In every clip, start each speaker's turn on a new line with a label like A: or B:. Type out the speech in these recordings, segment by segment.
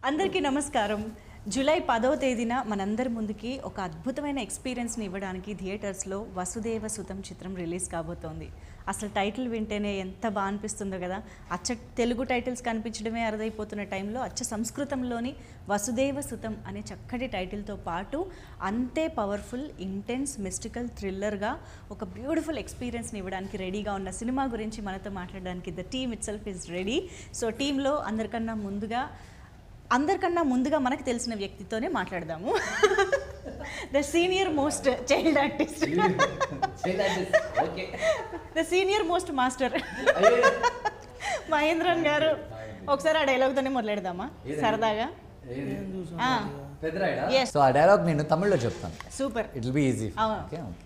A: అందరికీ నమస్కారం. జూలై 10వ తేదీన మనందరి ముందుకి ఒక అద్భుతమైన ఎక్స్పీరియన్స్ని ఇవ్వడానికి థియేటర్స్లో వసుదేవ సుతం చిత్రం రిలీజ్ కాబోతోంది. అసలు టైటిల్ వింటేనే ఎంత బాగా అనిపిస్తుందో కదా. అచ్చ తెలుగు టైటిల్స్ కనిపించడమే అరుదైపోతున్న టైంలో అచ్చ సంస్కృతంలోని వసుదేవ సుతం అనే చక్కటి టైటిల్తో పాటు అంతే పవర్ఫుల్, ఇంటెన్స్, మిస్టికల్, థ్రిల్లర్గా ఒక బ్యూటిఫుల్ ఎక్స్పీరియన్స్ని ఇవ్వడానికి రెడీగా ఉన్న సినిమా గురించి మనతో మాట్లాడడానికి the team it self is ready. So టీంలో అందరికన్నా ముందుగా మనకు తెలిసిన వ్యక్తితోనే మాట్లాడదాము. The senior most child artist, the senior most master Mahendran గారు. ఒకసారి ఆ డైలాగ్తోనే మొదలెడదామా సరదాగా?
B: సో ఆ డైలాగ్ నేను తమిళ్లో చెప్తాను.
A: Super,
B: it will be easy. Okay okay.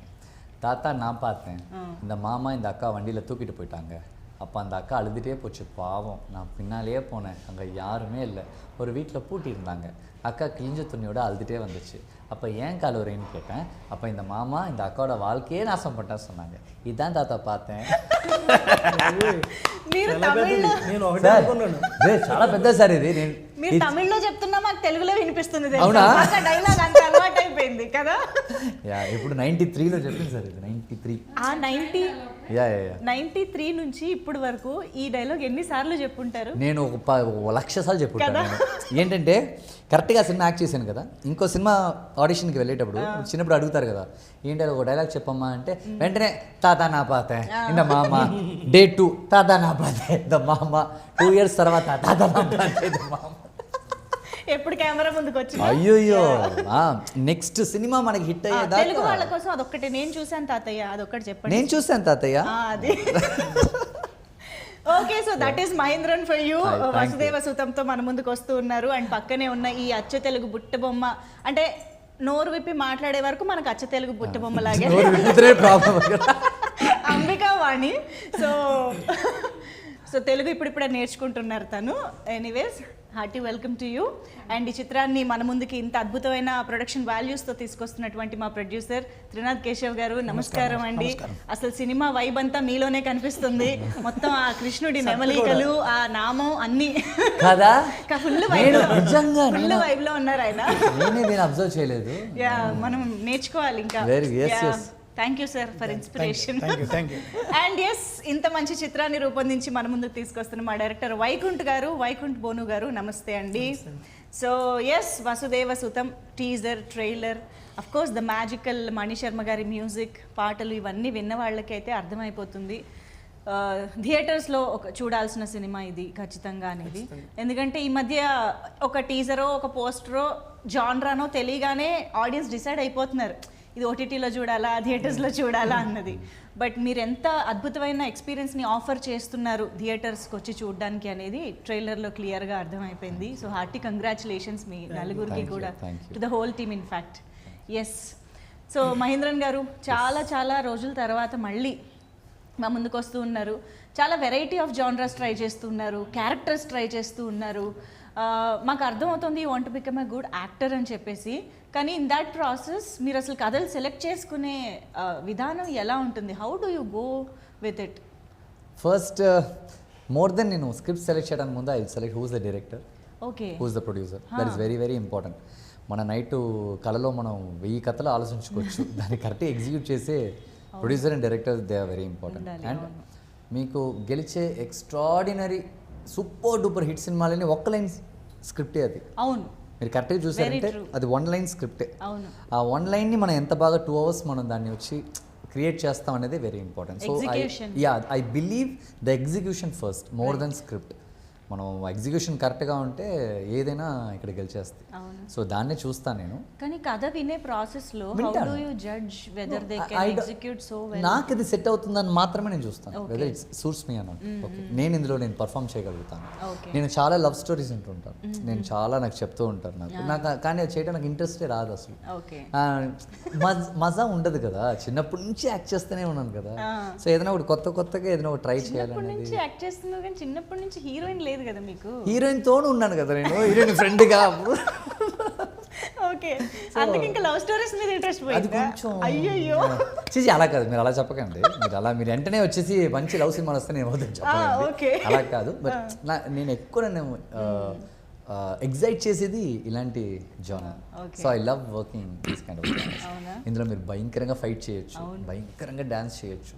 B: தாத்தா நான் பார்த்தேன், இந்த மாமா இந்த அக்கா வண்டியில் தூக்கிட்டு போயிட்டாங்க. அப்போ அந்த அக்கா அழுதுகிட்டே போச்சு பாவம். நான் பின்னாலேயே போனேன், அங்கே யாருமே இல்லை. ஒரு வீட்டில் பூட்டியிருந்தாங்க. அக்கா கிழிஞ்ச துணியோட அழுதுகிட்டே வந்துச்சு. அப்போ ஏன் கலவரின்னு கேட்டேன். அப்போ இந்த மாமா இந்த அக்காவோட வாழ்க்கையே நாசம் பண்ணிட்டேன்னு சொன்னாங்க. இதுதான் தாத்தா பார்த்தேன். చాలా పెద్ద సార్ ఇది.
A: మీరు తమిళ్లో చెప్తున్నా మాకు తెలుగులో వినిపిస్తుంది. అవునా? డైలాగ్ అంత అలవాటు అయిపోయింది కదా.
B: ఇప్పుడు 93లో చెప్పింది సార్. ఇది 93.
A: ఆ 93 నుంచి ఇప్పుడు వరకు ఈ డైలాగ్ ఎన్నిసార్లు చెప్పుంటారు?
B: నేను ఒక 1,00,000 సార్లు చెప్పుంటాను. ఏంటంటే కరెక్ట్గా సినిమా యాక్ట్ చేశాను కదా, ఇంకో సినిమా ఆడిషన్కి వెళ్ళేటప్పుడు చిన్నప్పుడు అడుగుతారు కదా, ఏంటి ఒక డైలాగ్ చెప్పమ్మా అంటే వెంటనే తాతా నా పాతే ఇంత మామ, డే 2 తాతా నా పాతే ద మామ, 2 years తర్వాత తాతా నా పాతే ద మామ.
A: ఎప్పుడు కెమెరా ముందుకు వచ్చి
B: అయ్యో నెక్స్ట్ సినిమా మనకి హిట్ అయ్యేదా?
A: తెలుగు వాళ్ళ కోసం అదొక్కటి నేను చూసాను తాతయ్య, అదొక్కటి చెప్పండి.
B: నేను చూసాను తాతయ్య.
A: అది okay. So that is Mahendran for you. వసుదేవ సుతంతో మన ముందుకు వస్తూ ఉన్నారు. అండ్ పక్కనే ఉన్న ఈ అచ్చ తెలుగు బుట్ట బొమ్మ, అంటే నోరు విప్పి మాట్లాడే వరకు మనకు అచ్చ తెలుగు బుట్ట బొమ్మ లాగే అంబికా వాణి. సో తెలుగు ఇప్పుడిప్పుడే నేర్చుకుంటున్నారు తను. Anyways, hearty welcome to you. And ఈ చిత్రాన్ని మన ముందుకి ఇంత అద్భుతమైన ప్రొడక్షన్ వాల్యూస్తో తీసుకొస్తున్నటువంటి మా ప్రొడ్యూసర్ త్రినాథ్ కేశవ్ గారు, నమస్కారం అండి. అసలు సినిమా వైబ్ అంతా మీలోనే కనిపిస్తుంది. మొత్తం ఆ కృష్ణుడి నెమలికలు, ఆ నామం అన్ని
B: కదా
A: ఫుల్ వైబ్ లో ఉన్నారు ఆయన.
B: నేను అబ్జర్వ్ చేయలేదు.
A: మనం నేర్చుకోవాలి ఇంకా. Thank you sir for inspiration. And yes, ఇంత మంచి చిత్రాన్ని రూపొందించి మన ముందుకు తీసుకొస్తున్న మా డైరెక్టర్ వైకుంఠ్ గారు, వైకుంఠ్ బోను గారు, నమస్తే అండి. So yes, Vasudeva Sutham teaser, trailer, of course the magical Mani Sharma గారి మ్యూజిక్, పాటలు ఇవన్నీ విన్న వాళ్ళకైతే అర్థమైపోతుంది థియేటర్స్లో చూడాల్సిన సినిమా ఇది ఖచ్చితంగా అనేది. ఎందుకంటే ఈ మధ్య ఒక టీజరో ఒక పోస్టరో జాన్రానో తెలియగానే ఆడియన్స్ డిసైడ్ అయిపోతున్నారు, ఇది ఓటీటీలో చూడాలా, థియేటర్స్లో చూడాలా అన్నది. బట్ మీరు ఎంత అద్భుతమైన ఎక్స్పీరియన్స్ని ఆఫర్ చేస్తున్నారు థియేటర్స్కి వచ్చి చూడడానికి అనేది ట్రైలర్లో క్లియర్గా అర్థమైపోయింది. సో హార్టీ కంగ్రాచులేషన్స్ మీ నలుగురికి కూడా, to the whole team in fact. Yes, so Mahendran గారు చాలా రోజుల తర్వాత మళ్ళీ మా ముందుకు వస్తూ ఉన్నారు. చాలా వెరైటీ ఆఫ్ జానరస్ ట్రై చేస్తూ ఉన్నారు, క్యారెక్టర్స్ ట్రై చేస్తూ ఉన్నారు. మాకు అర్థమవుతుంది you want to become a good actor అని చెప్పేసి. కానీ ఇన్ దాట్ ప్రాసెస్ మీరు అసలు కథలు సెలెక్ట్ చేసుకునే విధానం ఎలా ఉంటుంది? How do you go with it?
B: First more then నేను స్క్రిప్ట్ సెలెక్ట్ చేయడానికి ముందు I select who's the director,
A: okay,
B: who's the producer. That is very very important. మన నైట్ కళలో మనం 1000 కథలు ఆలోచించుకోవచ్చు, దాన్ని కరెక్ట్గా ఎగ్జిక్యూట్ చేసే producer and director, they are very important. And మీకు గెలిచే ఎక్స్ట్రాడినరీ సూపర్ డూపర్ హిట్ సినిమాలని ఒక్క లైన్ స్క్రిప్టే అది.
A: అవును,
B: మీరు కరెక్ట్గా చూసారంటే అది 1 line స్క్రిప్టే. ఆ 1 lineని మనం ఎంత బాగా 2 hours మనం దాన్ని వచ్చి క్రియేట్ చేస్తాం అనేది very important. So I believe the execution first more then script. మనం ఎగ్జిక్యూషన్ కరెక్ట్గా ఉంటే ఏదైనా ఇక్కడ గెలిచేస్తుంది. సో దాన్నే చూస్తాను నేను.
A: కానీ కథ వినే ప్రాసెస్లో how do you judge whether they can execute so well?
B: నాకు ఇది సెట్ అవుతుందని మాత్రమే నేను చూస్తాను, వెదర్ ఇట్స్ సూట్స్ మీ అన్నట్టు. ఓకే, నేను ఇందులో నేను పర్ఫామ్ చేయగలుగుతాను. నేను చాలా లవ్ స్టోరీస్ వింటుంటాను, నేను చాలా నాకు చెప్తూ ఉంటారు నాకు కానీ అది చేయడం నాకు ఇంట్రెస్టే రాదు అసలు. మజా ఉండదు కదా, చిన్నప్పటి నుంచి యాక్ట్ చేస్తూనే ఉన్నాను కదా. సో ఏదైనా ఒకటి కొత్తగా ఏదైనా ఒకటి ట్రై చేయాలని
A: యాక్ట్ చేస్తున్నారు. కానీ చిన్నప్పటి నుంచి హీరోయిన్ లేదు కదా మీకు?
B: హీరోయిన్ తోడు ఉన్నాను కదా నేను, హీరోయిన్ ఫ్రెండ్గా.
A: ఓకే, అందుకే ఇంకా లవ్ స్టోరీస్ మీద ఇంట్రెస్ట్ పోయింది. అయ్యో
B: చేసి అలా కాదు, మీరు అలా చెప్పకండి. మీరు వెంటనే వచ్చేసి మంచి లవ్ సినిమా వస్తే నేను చెప్పండి, అలా కాదు. బట్ నేను ఎక్కువ ఎగ్జైట్ చేసేది ఇలాంటి genre. So I love working these kind of. ఇందులో మీరు భయంకరంగా ఫైట్ చేయొచ్చు, భయంకరంగా డ్యాన్స్ చేయొచ్చు,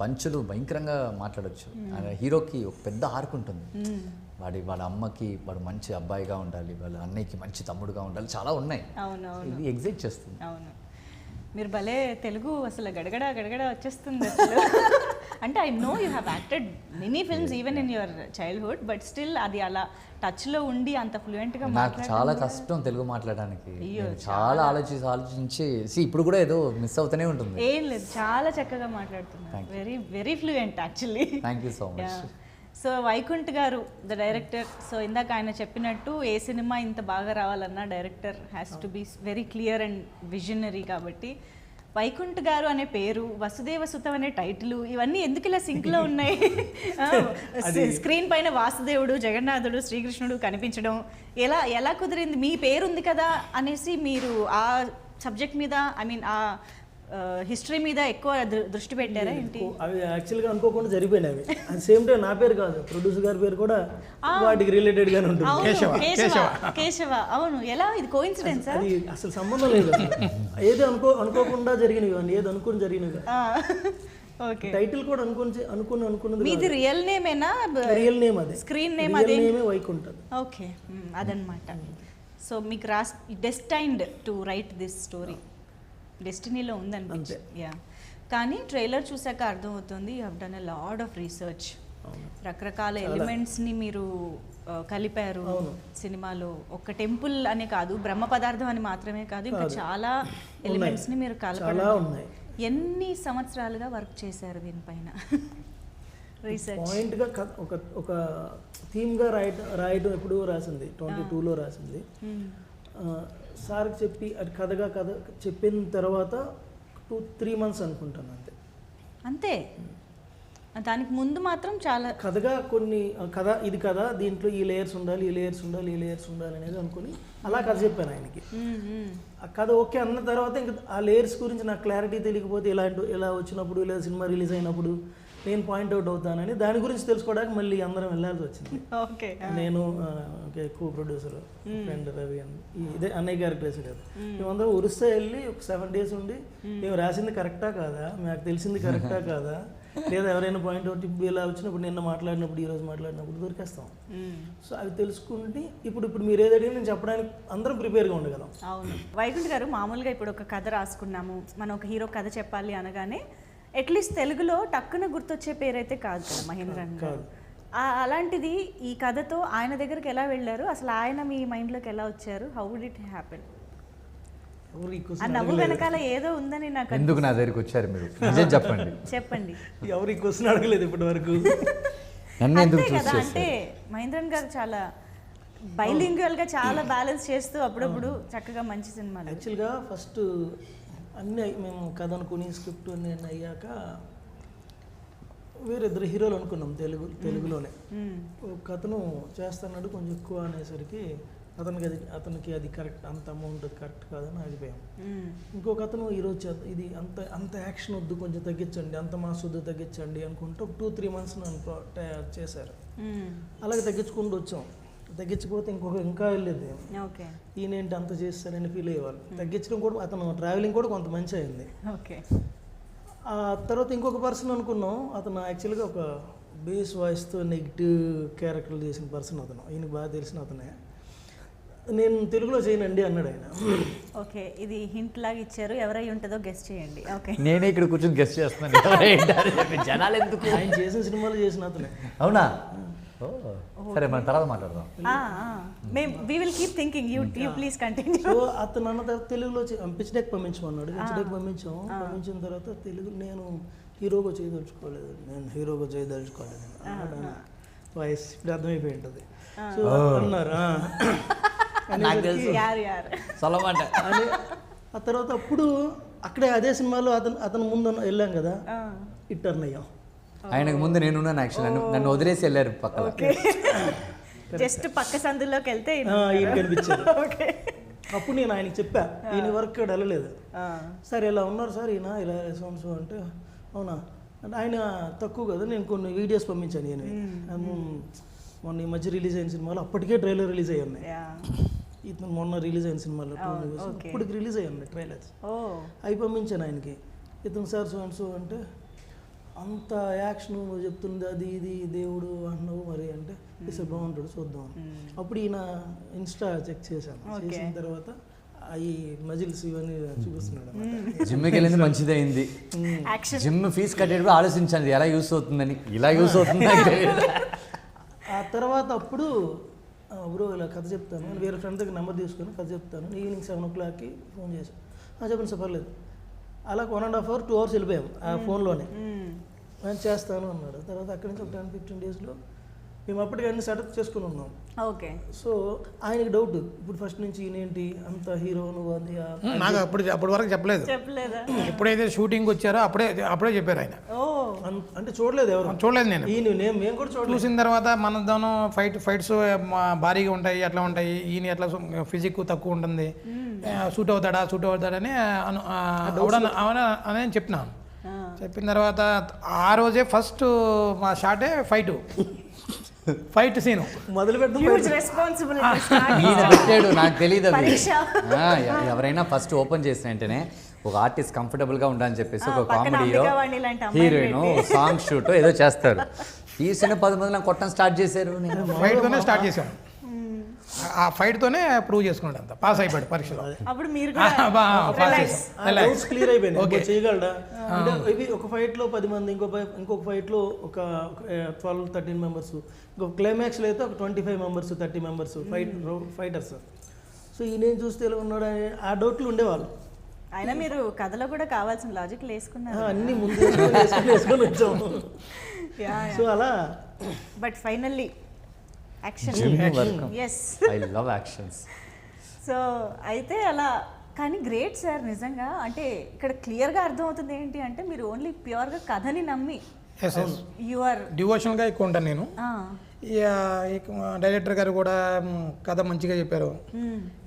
B: పంచులు భయంకరంగా మాట్లాడొచ్చు. హీరోకి ఒక పెద్ద ఆర్క్ ఉంటుంది. వాళ్ళ అమ్మకి వాడు మంచి అబ్బాయిగా ఉండాలి, వాళ్ళ అన్నయ్యకి మంచి తమ్ముడుగా ఉండాలి, చాలా ఉన్నాయి. ఇది ఎగ్జైట్ చేస్తుంది.
A: అవును, మీరు భలే తెలుగు అసలు గడగడ గడగడ వచ్చేస్తుంది అసలు. అంటే I know you have acted many films even in your childhood, but still అది అలా టచ్లో ఉండి అంత ఫ్లూయెంట్గా
B: నాకు చాలా కష్టం తెలుగు మాట్లాడడానికి. చాలా ఆలోచించి ఇప్పుడు కూడా ఏదో మిస్ అవుతూనే ఉంటుంది.
A: ఏం లేదు, చాలా చక్కగా మాట్లాడుతున్నారు. Very very fluent actually.
B: Thank you so much.
A: So Vaikunth గారు ద డైరెక్టర్. సో ఇందాక ఆయన చెప్పినట్టు ఏ సినిమా ఇంత బాగా రావాలన్నా director has to be very clear and visionary. కాబట్టి వైకుంఠ్ గారు అనే పేరు, వసుదేవ సుతం అనే టైటిల్, ఇవన్నీ ఎందుకు ఇలా సింక్లో ఉన్నాయి? స్క్రీన్ పైన వాసుదేవుడు, జగన్నాథుడు, శ్రీకృష్ణుడు కనిపించడం ఎలా కుదిరింది? మీ పేరు ఉంది కదా అనేసి మీరు ఆ సబ్జెక్ట్ మీద, ఐ మీన్ ఆ హిస్టరీ మీద ఎక్కువ దృష్టి పెట్టారా ఏంటి?
C: అవి యాక్చువల్గా అనుకోకుండా జరిగిపోయినాయి. అవి అట్ సేమ్ టైం నా పేరు కాదు, ప్రొడ్యూసర్ గారి పేరు కూడా వాటికి రిలేటెడ్ గానే ఉంటుంది.
A: కేశవ. అవును, ఎలా ఇది కోఇన్సిడెన్స్?
C: అది అసలు సంబంధం లేదు. ఏది అనుకోకుండా జరిగినవి ఇవన్నీ, ఏది అనుకుని జరిగినవి.
A: ఓకే,
C: టైటిల్ కూడా అనుకున్నది.
A: మీది రియల్ నేమేనా?
C: రియల్ నేమ్ అది,
A: స్క్రీన్ నేమ్ అదే
C: వైకుంఠ్.
A: ఓకే, అదనమాట. సో మీకు destined to write this story, డెస్టినీలో ఉందనిపించింది. యా, కానీ ట్రైలర్ చూసాక అర్థమవుతుంది you have done a lot of research. రకరకాల ఎలిమెంట్స్ని మీరు కలిపారు సినిమాలో. ఒక టెంపుల్ అనే కాదు, బ్రహ్మ పదార్థం అని మాత్రమే కాదు, ఇంకా చాలా ఎలిమెంట్స్ని మీరు కలపడం. ఎన్ని సంవత్సరాలుగా వర్క్ చేశారు దీనిపైన? రీసెర్చ్
C: పాయింట్గా ఒక థీమ్గా రాయడం ఎప్పుడూ రాసింది, 22లో రాసింది. సార్కి చెప్పి అది కథ చెప్పిన తర్వాత 2-3 months అనుకుంటాను అంతే.
A: దానికి ముందు మాత్రం చాలా
C: కథగా కొన్ని ఇది కథ, దీంట్లో ఈ లేయర్స్ ఉండాలి, ఈ లేయర్స్ ఉండాలి, ఈ లేయర్స్ ఉండాలి అనేది అనుకుని అలా కథ చెప్పాను ఆయనకి. ఆ కథ ఓకే అన్న తర్వాత ఇంకా ఆ లేయర్స్ గురించి నాకు క్లారిటీ తెలియకపోతే ఇలా వచ్చినప్పుడు, లేదా సినిమా రిలీజ్ అయినప్పుడు నేను పాయింట్అవుట్ అవుతానని దాని గురించి తెలుసుకోవడానికి మళ్ళీ అందరం వెళ్ళాల్సి వచ్చింది. నేను కో ప్రొడ్యూసర్ ఫ్రెండ్ రవి ఇదే అన్నయ్య గారి ప్లేస్ కదా, మేమందరం ఒరిస్సా వెళ్ళి ఒక 7 days ఉండి మేము రాసింది కరెక్టా కాదా, మాకు తెలిసింది కరెక్టా కాదా, లేదా ఎవరైనా పాయింట్అవుట్ ఇలా వచ్చినప్పుడు నిన్న మాట్లాడినప్పుడు ఈరోజు మాట్లాడినప్పుడు దొరికేస్తాం. సో అవి తెలుసుకుంటే ఇప్పుడు మీరు ఏదైనా నేను చెప్పడానికి అందరం ప్రిపేర్గా ఉండగలం.
A: అవును, వైకుంఠ్ గారు మామూలుగా ఇప్పుడు ఒక కథ రాసుకున్నాము, మనం ఒక హీరో కథ చెప్పాలి అనగానే అట్లీస్ట్ తెలుగులో టక్కున గుర్తొచ్చే పేరైతే కాదు కదా మహేంద్రన్ గారు. అలాంటిది ఈ కథతో ఆయన దగ్గరికి ఎలా వెళ్ళారు, అసలు ఆయన మీ మైండ్లోకి ఎలా వచ్చారు? How would it happen? ఆ నవ్వు వెనకాల ఏదో ఉందని నాకు.
B: ఎందుకు నా దగ్గరికి వచ్చారు మీరు? చెప్పండి.
C: ఎవరు ఈ క్వశ్చన్ అడగలేదు ఇప్పటి వరకు.
A: అంతే కదా, అంటే మహేంద్రన్ గారు చాలా బైలింగ్వల్గా చాలా బ్యాలెన్స్ చేస్తూ అప్పుడప్పుడు చక్కగా మంచి సినిమాలు.
C: యాక్చువల్గా ఫస్ట్ అన్నీ మేము కథ అనుకుని స్క్రిప్ట్ నేను అయ్యాక వేరే 2 హీరోలు అనుకున్నాం తెలుగులోనే. ఒక అతను చేస్తున్నాడు కొంచెం ఎక్కువ అనేసరికి అతనికి అది కరెక్ట్, అంత అమౌంట్ కరెక్ట్ కాదని ఆగిపోయాం. ఇంకొక అతను ఈరోజు ఇది అంత యాక్షన్ వద్దు, కొంచెం తగ్గించండి, అంత మాస్ వద్దు తగ్గించండి అనుకుంటూ 2-3 months నన్ను చేశారు. అలాగే తగ్గించుకుంటూ వచ్చాం. తగ్గించకపోతే ఇంకా వెళ్ళేది, ఈయనేంటి అంత చేస్తారని ఫీల్ అయ్యేవాళ్ళు. తగ్గించడం కూడా అతను ట్రావెలింగ్ కూడా కొంత మంచి అయింది. ఆ తర్వాత ఇంకొక పర్సన్ అనుకున్నాం, అతను యాక్చువల్గా ఒక బేస్ వాయిస్తో నెగిటివ్ క్యారెక్టర్లు చేసిన పర్సన్ అతను, ఈయనకు బాగా తెలిసిన అతనే. నేను తెలుగులో చేయనండి అన్నాడు ఆయన.
A: ఓకే, ఇది హింట్ లాగా ఇచ్చారు, ఎవరై ఉంటుందో గెస్ట్ చేయండి. ఓకే,
B: నేనే ఇక్కడ కూర్చొని గెస్ట్ చేస్తున్నాను. జనాలు ఎందుకు?
C: ఆయన చేసిన సినిమాలు చేసిన అతనే.
B: అవునా? సరే, మన తర్వాత మాట్లాడదాం.
A: We will keep thinking. You please continue.
C: So అతను అన్న తర్వాత తెలుగులో పిచ్ పంపించమన్నాడు. పిచ్ పంపించిన తర్వాత తెలుగు నేను హీరోగా చేయదలుచుకోలేదు వాయిస్ ఇప్పుడు అర్థమైపోయి ఉంటుంది. సో అన్నారు ఆ తర్వాత అప్పుడు అక్కడే అదే సినిమాలో అతను ముందు వెళ్ళాం కదా, టర్న్ అయ్యాం.
B: ఆయనకు ముందు నేను యాక్చువల్ నన్ను వదిలేసి వెళ్ళారు పక్కన.
A: జస్ట్ పక్క సందులోకి వెళ్తే
C: ఈయన కనిపించారు. అప్పుడు నేను ఆయనకి చెప్పా, ఈయన వరకు వెళ్ళలేదు. సార్ ఇలా ఉన్నారు సార్, ఈయన ఇలా రెస్పాన్స్ అంటే అవునా అంటే ఆయన తక్కువ కదా, నేను కొన్ని వీడియోస్ పంపించాను. ఈయన మొన్న ఈ మధ్య రిలీజ్ అయిన సినిమాలు అప్పటికే ట్రైలర్ రిలీజ్ అయ్యి ఉన్నాయి.
A: యా
C: ఇతను మొన్న రిలీజ్ అయిన సినిమాలో
A: okay.
C: ఇప్పటికి రిలీజ్ అయ్యి ఉన్నాయి ట్రైలర్స్.
A: ఓ
C: అవి పంపించాను ఆయనకి. ఇతను సార్ సో అండ్ సో అంటే అంత యాక్షన్ నువ్వు చెప్తుంది అది ఇది దేవుడు అన్నావు మరి అంటే ఇసే బాగుంటాడు చూద్దాం. అప్పుడు ఈయన ఇన్స్టా చెక్ చేశాను. చేసిన తర్వాత ఈ మజిల్స్ ఇవన్నీ చూపిస్తున్నాడు.
B: జిమ్కి వెళ్ళింది మంచిదైంది.
A: యాక్షన్
B: జిమ్ ఫీజు కట్టేటప్పుడు ఆలోచించండి ఎలా యూస్ అవుతుందని. ఇలా యూస్ అవుతుంది.
C: ఆ తర్వాత అప్పుడు బ్రో ఇలా కథ చెప్తాను, వేరే ఫ్రెండ్ దగ్గర నెంబర్ తీసుకొని కథ చెప్తాను, ఈవినింగ్ 7 o'clockకి ఫోన్ చేశాను. చెప్పండి సార్ పర్లేదు. అలా 1.5 hours 2 hours వెళ్ళిపోయాం ఆ ఫోన్లోనే. నేను చేస్తాను అన్నాడు. తర్వాత అక్కడి నుంచి ఒక 10-15 daysలో మేము అప్పటికి అన్ని సెటప్ చేసుకుని ఉన్నాం.
A: ఓకే.
C: సో ఆయనకి డౌట్, ఇప్పుడు ఫస్ట్ నుంచి ఈయనేంటి అంత హీరో నువ్వు అది
D: నాకు అప్పటి వరకు చెప్పలేదు.
A: చెప్పలేదా?
D: ఎప్పుడైతే షూటింగ్ వచ్చారో అప్పుడే చెప్పారు ఆయన.
A: ఓ
C: అంటే చూడలేదు ఎవరు,
D: చూడలేదు నేను.
C: మేము కూడా చూడలేదు.
D: చూసిన తర్వాత మనదాను ఫైట్స్ భారీగా ఉంటాయి, అట్లా ఉంటాయి, ఈయన ఎట్లా ఫిజిక్ తక్కువ ఉంటుంది, సూట్ అవుతాడని అని చెప్పినాను. చెప్పిన తర్వాత ఆ రోజే ఫస్ట్ మా షాటే ఫైట్ సీను
C: మొదలు
A: హ్యూజ్ రెస్పాన్సిబిలిటీ
B: ఈయన పెట్టాడు, నాకు తెలియదు అది. ఎవరైనా ఫస్ట్ ఓపెన్ చేసిన వెంటనే ఒక ఆర్టిస్ట్ కంఫర్టబుల్గా ఉండాలని చెప్పేసి ఒక కామెడీయో హీరోయిన్ సాంగ్ షూట్ ఏదో చేస్తారు. తీసిన 10 మంది నాకు కొట్టడం స్టార్ట్ చేశారు. నేను
D: ఫైట్తోనే స్టార్ట్ చేశాను. ఆ ఫైట్తోనే ప్రూవ్ చేసుకున్నాడు, అంత పాస్ అయిపోయాడు పరీక్షలో.
A: అప్పుడు మీరు
C: క్లియర్ అయిపోయింది చేయగలడా అంటే. ఇవి ఒక ఫైట్లో 10 మంది, ఇంకొక ఫైట్లో ఒక 12-13 మెంబర్స్, ఇంకొక క్లైమాక్స్లో అయితే ఒక 25 members 30 members ఫైటర్స్. సో ఈయన చూస్తే ఎలా ఉన్నాడు ఆ డౌట్లు ఉండేవాళ్ళు.
A: అయినా మీరు కథలో కూడా కావాల్సిన లాజిక్ వేసుకున్నారు,
C: అన్ని ముందు వేసుకొని వచ్చాము. సో అలా
A: but finally action. Yes,
B: I love actions.
A: So అయితే అలా. కానీ గ్రేట్ సార్ నిజంగా. అంటే ఇక్కడ క్లియర్గా అర్థమవుతుంది ఏంటి అంటే మీరు ఓన్లీ ప్యూర్గా కథని నమ్మి
D: డివోషనల్గా ఎక్కువ ఉంటాను నేను. డైరెక్టర్ గారు కూడా కథ మంచిగా చెప్పారు.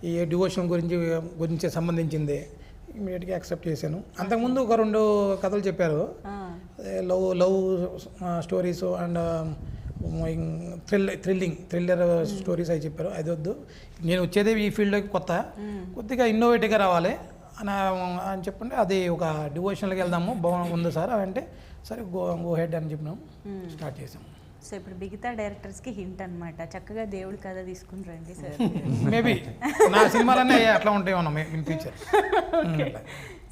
D: ఈ డివోషన్ గురించి సంబంధించింది ఇమీడియట్గా యాక్సెప్ట్ చేశాను. అంతకుముందు ఒక 2 కథలు చెప్పారు, love stories and thriller stories అవి చెప్పారు. అది వద్దు, నేను వచ్చేదే ఈ ఫీల్డ్లోకి కొద్దిగా ఇన్నోవేటివ్గా రావాలి అని చెప్పండి. అది ఒక డివోషనల్కి వెళ్దాము బాగుంది సార్ అంటే సరే గో హెడ్ అని చెప్పినాం, స్టార్ట్ చేసాము.
A: సో ఇప్పుడు మిగతా డైరెక్టర్స్కి హింట్ అనమాట, చక్కగా దేవుడి కథ తీసుకుని రండి సార్.
D: మేబీ నా సినిమాలన్నీ అట్లా ఉంటాయి అన్న ఇన్ ఫ్యూచర్.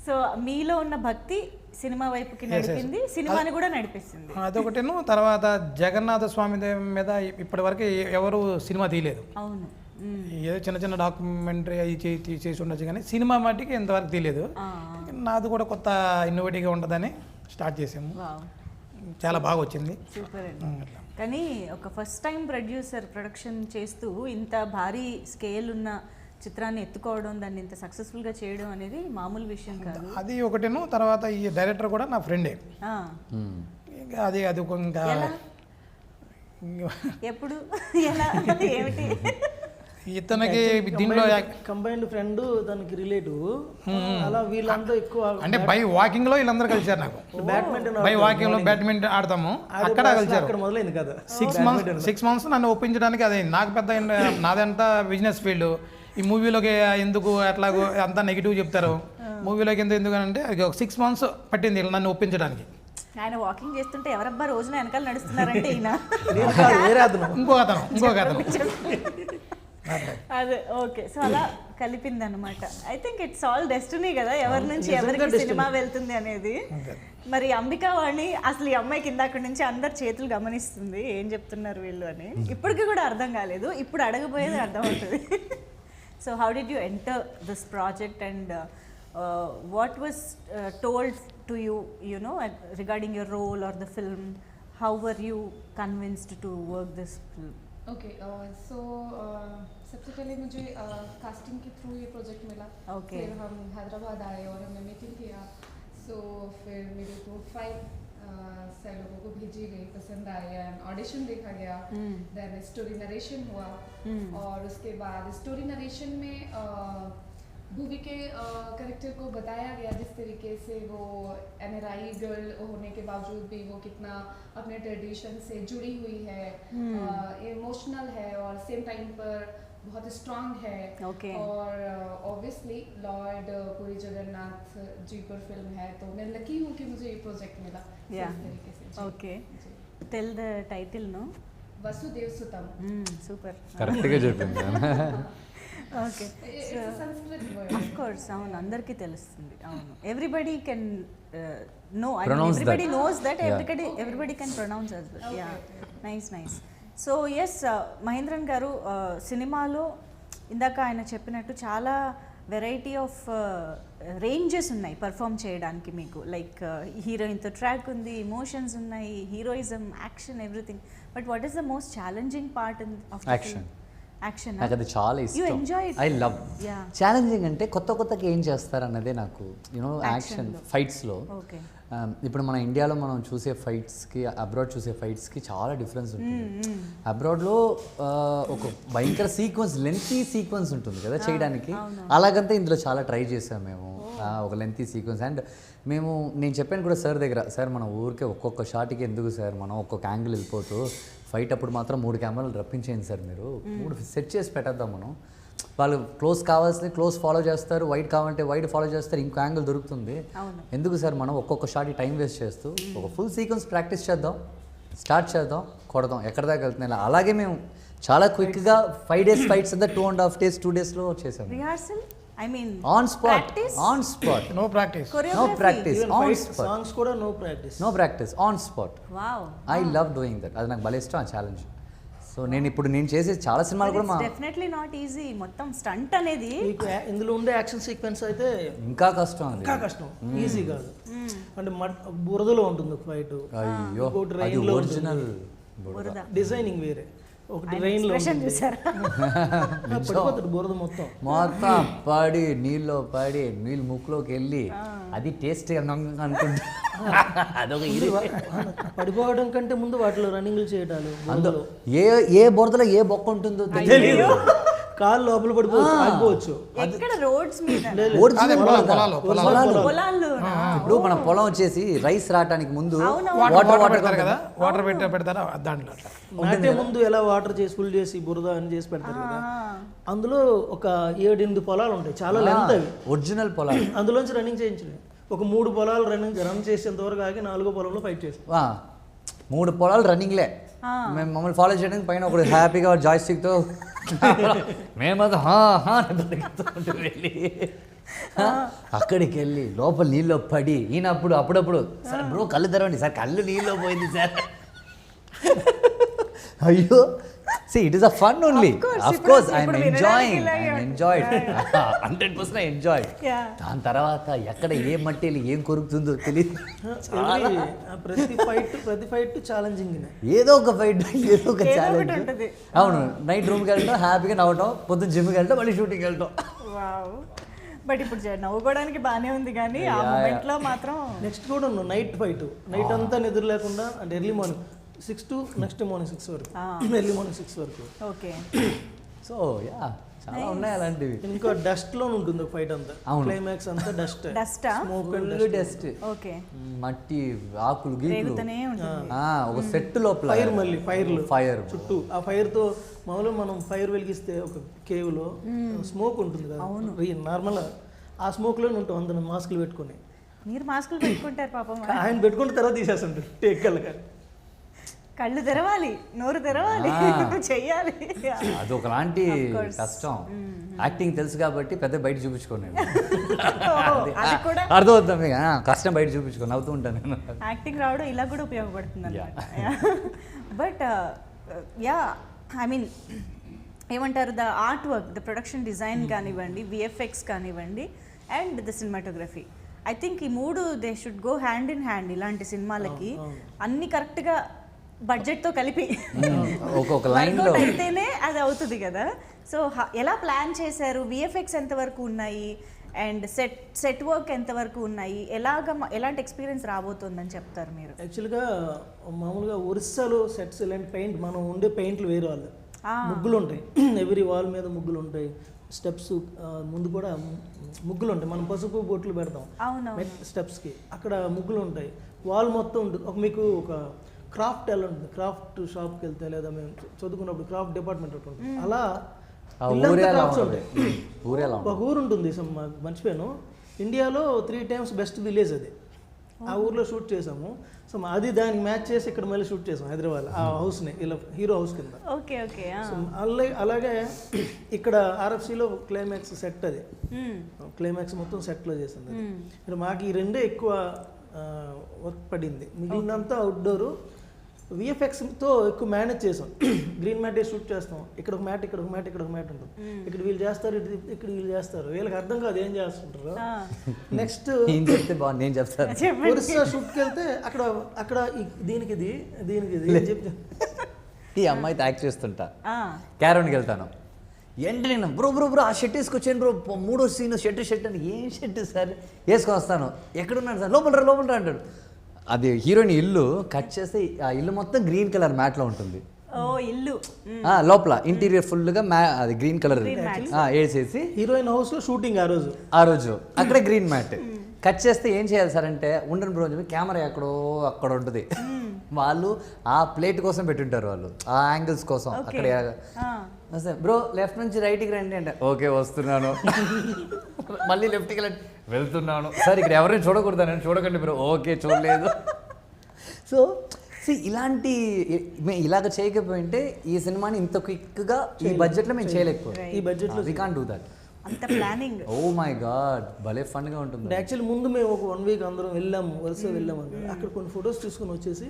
A: సో మీలో ఉన్న భక్తి సినిమా వైపుకి నడిపింది, సినిమాని కూడా నడిపిస్తుంది.
D: అదొకటేను. తర్వాత జగన్నాథ స్వామి మీద ఇప్పటి వరకు ఎవరు సినిమా తీయలేదు.
A: అవును,
D: ఏదో చిన్న డాక్యుమెంటరీ అవి చేసి ఉండొచ్చు, కానీ సినిమా మట్టికి ఇంతవరకు తీయలేదు. నాది కూడా కొత్త ఇన్నోవేటివ్గా ఉంటుందని స్టార్ట్ చేసాము. చాలా బాగా వచ్చింది.
A: సూపర్ అండి. కానీ ఒక ఫస్ట్ టైం ప్రొడక్షన్ చేస్తూ ఇంత భారీ స్కేల్ ఉన్న చిత్రాన్ని ఎత్తుకోవడం, దాన్ని ఇంత సక్సెస్ఫుల్గా చేయడం అనేది మామూలు విషయం కాదు.
D: అది ఒకటేను. తర్వాత ఈ డైరెక్టర్ కూడా నా ఫ్రెండే. అది ఇంకా
A: ఎప్పుడు ఎలా ఏమిటి
D: ఇతనికి దీంట్లో
C: కంబైన్డ్ ఫ్రెండ్ దానికి రిలేటివ్. అలా వీళ్ళంతా ఎక్కువ
D: అంటే బై వాకింగ్ లో వీళ్ళందరూ కలిసారు. నాకు బై వాకింగ్ లో బ్యాడ్మింటన్ ఆడతాము, అక్కడ కలిసారు.
C: అక్కడ మొదలైంది కదా.
D: 6 months నన్ను ఒప్పించడానికి అదైంది. నాకు పెద్ద నాదంతా బిజినెస్ ఫీల్డ్. ఈ మూవీలోకి ఎందుకు అట్లాగో అంతా నెగిటివ్ చెప్తారు, మూవీలోకి ఎందుకు అంటే ఒక 6 months పట్టింది నన్ను ఒప్పించడానికి.
A: ఆయన వాకింగ్ చేస్తుంటే ఎవరబ్బా రోజున వెనకాల నడుస్తున్నారంటే
D: ఇంకో అతను
A: అదే. ఓకే, సో అలా కలిపింది అనమాట. I think it's all destiny కదా, ఎవరి నుంచి ఎవరికి సినిమా వెళ్తుంది అనేది. మరి అంబికా వాణి అసలు ఈ అమ్మాయికి ఇందాక నుంచి అందరు చేతులు గమనిస్తుంది, ఏం చెప్తున్నారు వీళ్ళు అని. ఇప్పటికి కూడా అర్థం కాలేదు, ఇప్పుడు అడగబోయేది అర్థం అవుతుంది. So how did you enter this project and what was told to you, you know, regarding your role or the film? How were you convinced to work this film?
E: Okay, so सबसे पहले मुझे casting के through ये project मिला.
A: Okay.
E: फिर हम हैदराबाद आए और हमने मीटिंग किया. So फिर मेरी प्रोफाइल से लोगों को भेजी गई, पसंद आई, एंड ऑडिशन देखा गया. देन स्टोरी नरेशन हुआ और उसके बाद स्टोरी नरेशन में भूवी के करेक्टर को बताया गया जिस तरीके से वो NRI गर्ल होने के बावजूद भी वो कितना अपने ट्रेडिशन से जुड़ी हुई है, इमोशनल है और सेम टाइम पर बहुत स्ट्रांग है।
A: Okay.
E: और ऑब्वियसली लॉर्ड पुरी जगन्नाथ जी पर फिल्म है, तो मैं लकी हूँ कि मुझे ये प्रोजेक्ट मिला
A: Yeah.
E: इस तरीके से। जी,
A: ఓకే
E: जी।
A: Tell the title no.
E: Vasudeva Sutham.
A: Super.
B: కరెక్ట్గా చెప్పింది.
A: Okay
E: It's a Sanskrit word.
A: Of course అవును అందరికీ తెలుస్తుంది అవును everybody can know I mean
B: Pronounce
A: everybody
B: that.
A: Knows that
B: Yeah.
A: Everybody can pronounce as well. Yeah
E: Okay.
A: Nice. So S Mahendran గారు సినిమాలో ఇందాక ఆయన చెప్పినట్టు చాలా వెరైటీ ఆఫ్ రేంజెస్ ఉన్నాయి పర్ఫామ్ చేయడానికి మీకు. లైక్ హీరోయిన్తో ట్రాక్ ఉంది, ఇమోషన్స్ ఉన్నాయి, heroism, action, everything. But what is the most challenging part of
B: Action.
A: Action?
B: నాకు అది చాలా
A: You
B: ఇష్టం.
A: enjoy it?
B: I love.
A: Yeah.
B: Challenging అంటే కొత్తగా ఏం చేస్తారు అన్నదే నాకు యూనో యాక్షన్
A: Actionలో.
B: ఫైట్స్లో.
A: ఓకే.
B: ఇప్పుడు మన ఇండియాలో మనం చూసే ఫైట్స్కి అబ్రాడ్ చూసే ఫైట్స్కి చాలా డిఫరెన్స్ ఉంటుంది. అబ్రాడ్లో ఒక భయంకర సీక్వెన్స్, లెంతీ సీక్వెన్స్ ఉంటుంది కదా చేయడానికి. అలాగంతా ఇందులో చాలా ట్రై చేసాం మేము, ఒక లెంతీ సీక్వెన్స్. అండ్ నేను చెప్పాను కూడా సార్ దగ్గర, సార్ మన ఊరికే ఒక్కొక్క షాట్కి ఎందుకు సార్ మనం ఒక్కొక్క యాంగిల్ వెళ్ళిపోతూ ఫైట్ అప్పుడు మాత్రం 3 కెమెరాలు రప్పించేయండి సార్, మీరు 3 సెట్ చేసి పెట్టేద్దాం మనం. వాళ్ళు క్లోజ్ కావాల్సింది క్లోజ్ ఫాలో చేస్తారు, వైడ్ కావాలంటే వైడ్ ఫాలో చేస్తారు, ఇంకో యాంగిల్ దొరుకుతుంది. ఎందుకు సార్ మనం ఒక్కొక్క షాట్ టైం వేస్ట్ చేస్తూ ఒక ఫుల్ సీక్వెన్స్ ప్రాక్టీస్ చేద్దాం, స్టార్ట్ చేద్దాం, కొడదాం, ఎక్కడ దాకా వెళ్తున్నాయి. అలాగే మేము చాలా క్విక్గా 5 days ఫైట్స్ అంతా 2.5 days 2 daysలో చేసాము.
A: Rehearsal I mean
B: on spot, on spot,
D: no practice,
B: no practice,
C: Even
B: on
C: fight
B: spot,
C: songs కూడా no practice.
B: No practice, on spot.
A: Wow.
B: I love doing that. అది నాకు భలే ఇష్టం ఆ ఛాలెంజ్. సో నేను చేసే చాలా సినిమాలు కూడా మా
A: డెఫినెట్లీ నాట్ ఈజీ. మొత్తం స్టంట్ అనేది
C: మీకు ఇందులో ఉండే యాక్షన్ సీక్వెన్స్ అయితే
B: ఇంకా కష్టం అది.
C: ఇంకా కష్టం, ఈజీ కాదు. అంటే బురదలో ఉంటుంది ఒక ఫైట్,
B: అయ్యో
C: ఇంకోటి
B: అది
C: rain లో
B: ఒరిజినల్
A: బురద.
C: డిజైనింగ్ వేరే, ఒకటి రెయిన్ లో
A: ఎక్స్ప్రెషన్ చూసారా?
C: పడిపోతుంది బురద మొత్తం.
B: మొత్తం పడి నీళ్ళు ముక్కులోకి వెళ్ళి అది టేస్ట్ అనుకుంటా. అదొక ఇది.
C: పడిపోవడం కంటే ముందు వాటిలో రన్నింగ్లు చేయటాలు,
B: అందులో ఏ బురదలో ఏ బొక్క ఉంటుందో తెలియదు.
C: కాళ్ళు లోపల పడిపోవచ్చు, ఆగిపోవచ్చు.
A: ఎక్కడ రోడ్స్ మీద
B: ఒరిజినల్
D: పొలాలు.
A: పొలాల్లో
B: ఇప్పుడు మన పొలం వచ్చేసి రైస్ రావడానికి ముందు
D: వాటర్ పెడతారు కదా, వాటర్ పెడతారా దాంట్లో అట్లా.
C: నాటే ముందు ఎలా వాటర్ చేసి ఫుల్ చేసి బురద అని చేసి పెడతారు కదా, అందులో ఒక 7-8 పొలాలు ఉంటాయి, చాలా లెంత్ అవి.
B: ఒరిజినల్ పొలాలు.
C: అందులోంచి రన్నింగ్ చేయించలేదు. ఒక 3 పొలాలు రన్ చేసేంత వరకు ఆగి 4వ పొలంలో ఫైట్ చేసాం.
B: 3 పొలాలు రన్నింగ్లే. మేము మమ్మల్ని ఫాలో చేయడానికి పైన ఒకడు హ్యాపీగా జాయ్స్టిక్తో మేమంతా వెళ్ళి అక్కడికి వెళ్ళి లోపల నీళ్ళు పడి ఈయనప్పుడు అప్పుడప్పుడు సార్ బ్రో కళ్ళు తెరవండి సార్, కళ్ళు నీళ్ళు పోయింది సార్. అయ్యో see it is a fun only. Of course I am enjoying. 100% I enjoy. దాని తర్వాత ఎక్కడ ఏ మట్టిలో ఏం కొరుకుతుందో తెలియదు.
C: ప్రతి ఫైట్ ఛాలెంజింగ్.
B: ఏదో ఒక ఫైట్, ఏదో ఒక ఛాలెంజ్. అవును, నైట్ రూమ్కి వెళ్ళటం, హ్యాపీగా నవ్వటం, పొద్దున్న జిమ్కి వెళ్ళటం, మళ్ళీ షూటింగ్కి వెళ్ళటం.
A: వావ్. బట్ ఇప్పుడు నవ్వుకోవడానికి బాగానే ఉంది కానీ ఆ మూమెంట్ లో మాత్రం
C: నెక్స్ట్ కూడా నైట్ ఫైట్, నైట్ అంతా నిద్ర లేకుండా, అంటే early morning 6 to next morning 6 వరకు, ఎర్లీ మార్నింగ్ 6 వరకు.
A: ఓకే.
B: సో యా చాలా ఉన్నాయి అలాంటివి.
C: ఇంకా డస్ట్ లో ఉంటుంది ఒక ఫైట్ అంతా. క్లైమాక్స్ అంతా డస్ట్,
A: డస్టా,
C: స్మోక్ అండ్
B: డస్ట్,
A: ఓకే,
B: మట్టి, ఆకులు, గీకులు,
A: రేగుతూనే ఉంటుంది.
B: ఒక సెట్ లోపల
C: ఫైర్, మళ్ళీ ఫైర్
B: చుట్టూ.
C: ఆ ఫైర్ తో మామూలుగా మనం ఫైర్ వెలిగిస్తే ఒక కేవ్ లో స్మోక్ ఉంటుంది కదా, నార్మల్ ఆ స్మోక్ లోనే ఉంటాం అందరం మాస్కులు పెట్టుకుని.
A: మీరు మాస్కులు పెట్టుకుంటారు పాపం.
C: ఆయన పెట్టుకుంటే తర్వాత తీసేస్తుంటారు టేక్ కళ్ళగా.
A: కళ్ళు తెరవాలి, నోరు తెరవాలి, చెయ్యాలి.
B: అదొకలాంటి కష్టం. యాక్టింగ్ తెలుసు కాబట్టి పెద్ద బయట చూపించుకోను నేను. అర్థమవుతాం మీకు, కష్టం బయట చూపించుకో, నవ్వుతూ ఉంటాను నేను.
A: యాక్టింగ్ రావడం ఇలా కూడా ఉపయోగపడుతుంది అన్నమాట. బట్ యా ఐ మీన్ ఏమంటారు, the art work, the production design కానివ్వండి, విఎఫ్ఎక్స్ కానివ్వండి, and the cinematography, I think ఈ 3 they should go hand in hand. ఇలాంటి సినిమాలకి అన్ని కరెక్ట్గా బడ్జెట్తో కలిపి
B: ఒక్కొక్క లైన్లో
A: అయితేనే అది అవుతుంది కదా. సో ఎలా ప్లాన్ చేశారు? విఎఫ్ఎక్స్ ఎంతవరకు ఉన్నాయి అండ్ సెట్ వర్క్ ఎంతవరకు ఉన్నాయి? ఎలాంటి ఎక్స్పీరియన్స్ రాబోతుందని చెప్తారు మీరు?
C: యాక్చువల్గా మామూలుగా ఒరిస్సాలో సెట్స్ ఇలాంటి పెయింట్, మనం ఉండే పెయింట్లు వేరే వాళ్ళు, ముగ్గులు ఉంటాయి, ఎవ్రీ వాల్ మీద ముగ్గులు ఉంటాయి, స్టెప్స్ ముందు కూడా ముగ్గులు ఉంటాయి, మనం పసుపు బొట్లు పెడతాం
A: అవును
C: స్టెప్స్కి, అక్కడ ముగ్గులు ఉంటాయి, వాల్ మొత్తం ఉంటుంది. మీకు ఒక క్రాఫ్ట్ ఎలా ఉంటుంది, క్రాఫ్ట్ షాప్కి వెళ్తే లేదా మేము చదువుకున్నప్పుడు క్రాఫ్ట్ డిపార్ట్మెంట్ ఒకటి ఉంటుంది, అలా ఇల్లంతా క్రాఫ్ట్స్ ఉంటాయి. ఒక ఊరు ఉంటుంది మర్చిపోయాను, ఇండియాలో 3 times బెస్ట్ విలేజ్ అది, ఆ ఊర్లో షూట్ చేసాము. సో అది దానికి మ్యాచ్ చేసి ఇక్కడ మళ్ళీ షూట్ చేసాం హైదరాబాద్ ఆ హౌస్ని, ఇలా హీరో హౌస్ కింద.
A: Okay okay.
C: సో అలాగే ఇక్కడ ఆర్ఎఫ్సిలో క్లైమాక్స్ సెట్, అది క్లైమాక్స్ మొత్తం సెట్లో చేసింది. ఇక్కడ మాకు ఈ రెండే ఎక్కువ వర్క్ పడింది, మిగిలినంతా అవుట్డోరు. విఎఫ్ఎక్స్తో ఎక్కువ మేనేజ్ చేసాం. గ్రీన్ మ్యాటే షూట్ చేస్తాం, ఇక్కడ ఒక మ్యాట్, ఇక్కడ ఒక మ్యాట్, ఇక్కడ ఒక మ్యాట్ ఉంటుంది, ఇక్కడ వీళ్ళు చేస్తారు, ఇక్కడ వీళ్ళు చేస్తారు, వీళ్ళకి అర్థం కాదు ఏం చేస్తుంటారు. నెక్స్ట్ ఒరిస్సా షూట్కి వెళ్తే అక్కడ దీనికి
B: ఈ అమ్మాయితో యాక్ట్ చేస్తుంటా, క్యారౌండ్కి వెళ్తాను, ఏంటి నేను బ్రో ఆ షర్ట్ వేసుకొచ్చాను బ్రో, 3వ సీన్ షర్ట్ అని, ఏం షర్ట్ సార్ వేసుకొని వస్తాను, ఎక్కడున్నాడు సార్, లోపల అంటాడు. అది హీరోయిన్ ఇల్లు కట్ చేస్తే ఆ ఇల్లు మొత్తం గ్రీన్ కలర్ మ్యాట్లో ఉంటుంది,
A: ఇల్లు
B: లోపల ఇంటీరియర్ ఫుల్గా అది గ్రీన్ కలర్ వేసేసి
C: హీరోయిన్ హౌస్లో షూటింగ్
B: ఆ రోజు అక్కడే గ్రీన్ మ్యాట్ కట్ చేస్తే ఏం చేయాలి సార్ అంటే, ఉండను బ్రో చెప్పి కెమెరా అక్కడ ఉంటుంది, వాళ్ళు ఆ ప్లేట్ కోసం పెట్టుంటారు, వాళ్ళు ఆ యాంగిల్స్ కోసం అక్కడ బ్రో లెఫ్ట్ నుంచి రైట్కి రండి అంటే, ఓకే వస్తున్నాను, మళ్ళీ లెఫ్ట్కి వెళ్తున్నాను సార్, ఇక్కడ ఎవరైనా చూడకూడదు, నేను చూడకండి బ్రో, ఓకే చూడలేదు. సో ఇలాగ చేయకపోయింటే ఈ సినిమాని ఇంత క్విక్గా ఈ బడ్జెట్లో మేము చేయలేకపోయాం.
C: ఈ బడ్జెట్లో
B: వి కాంట్ డూ దట్.
A: అంత ప్లానింగ్,
B: ఓ మై గాడ్ భలే ఫన్గా ఉంటుంది.
C: యాక్చువల్లీ ముందు మేము ఒక 1 week అందరం వరుస వెళ్ళాము, అక్కడ కొన్ని ఫొటోస్ తీసుకొని వచ్చేసి,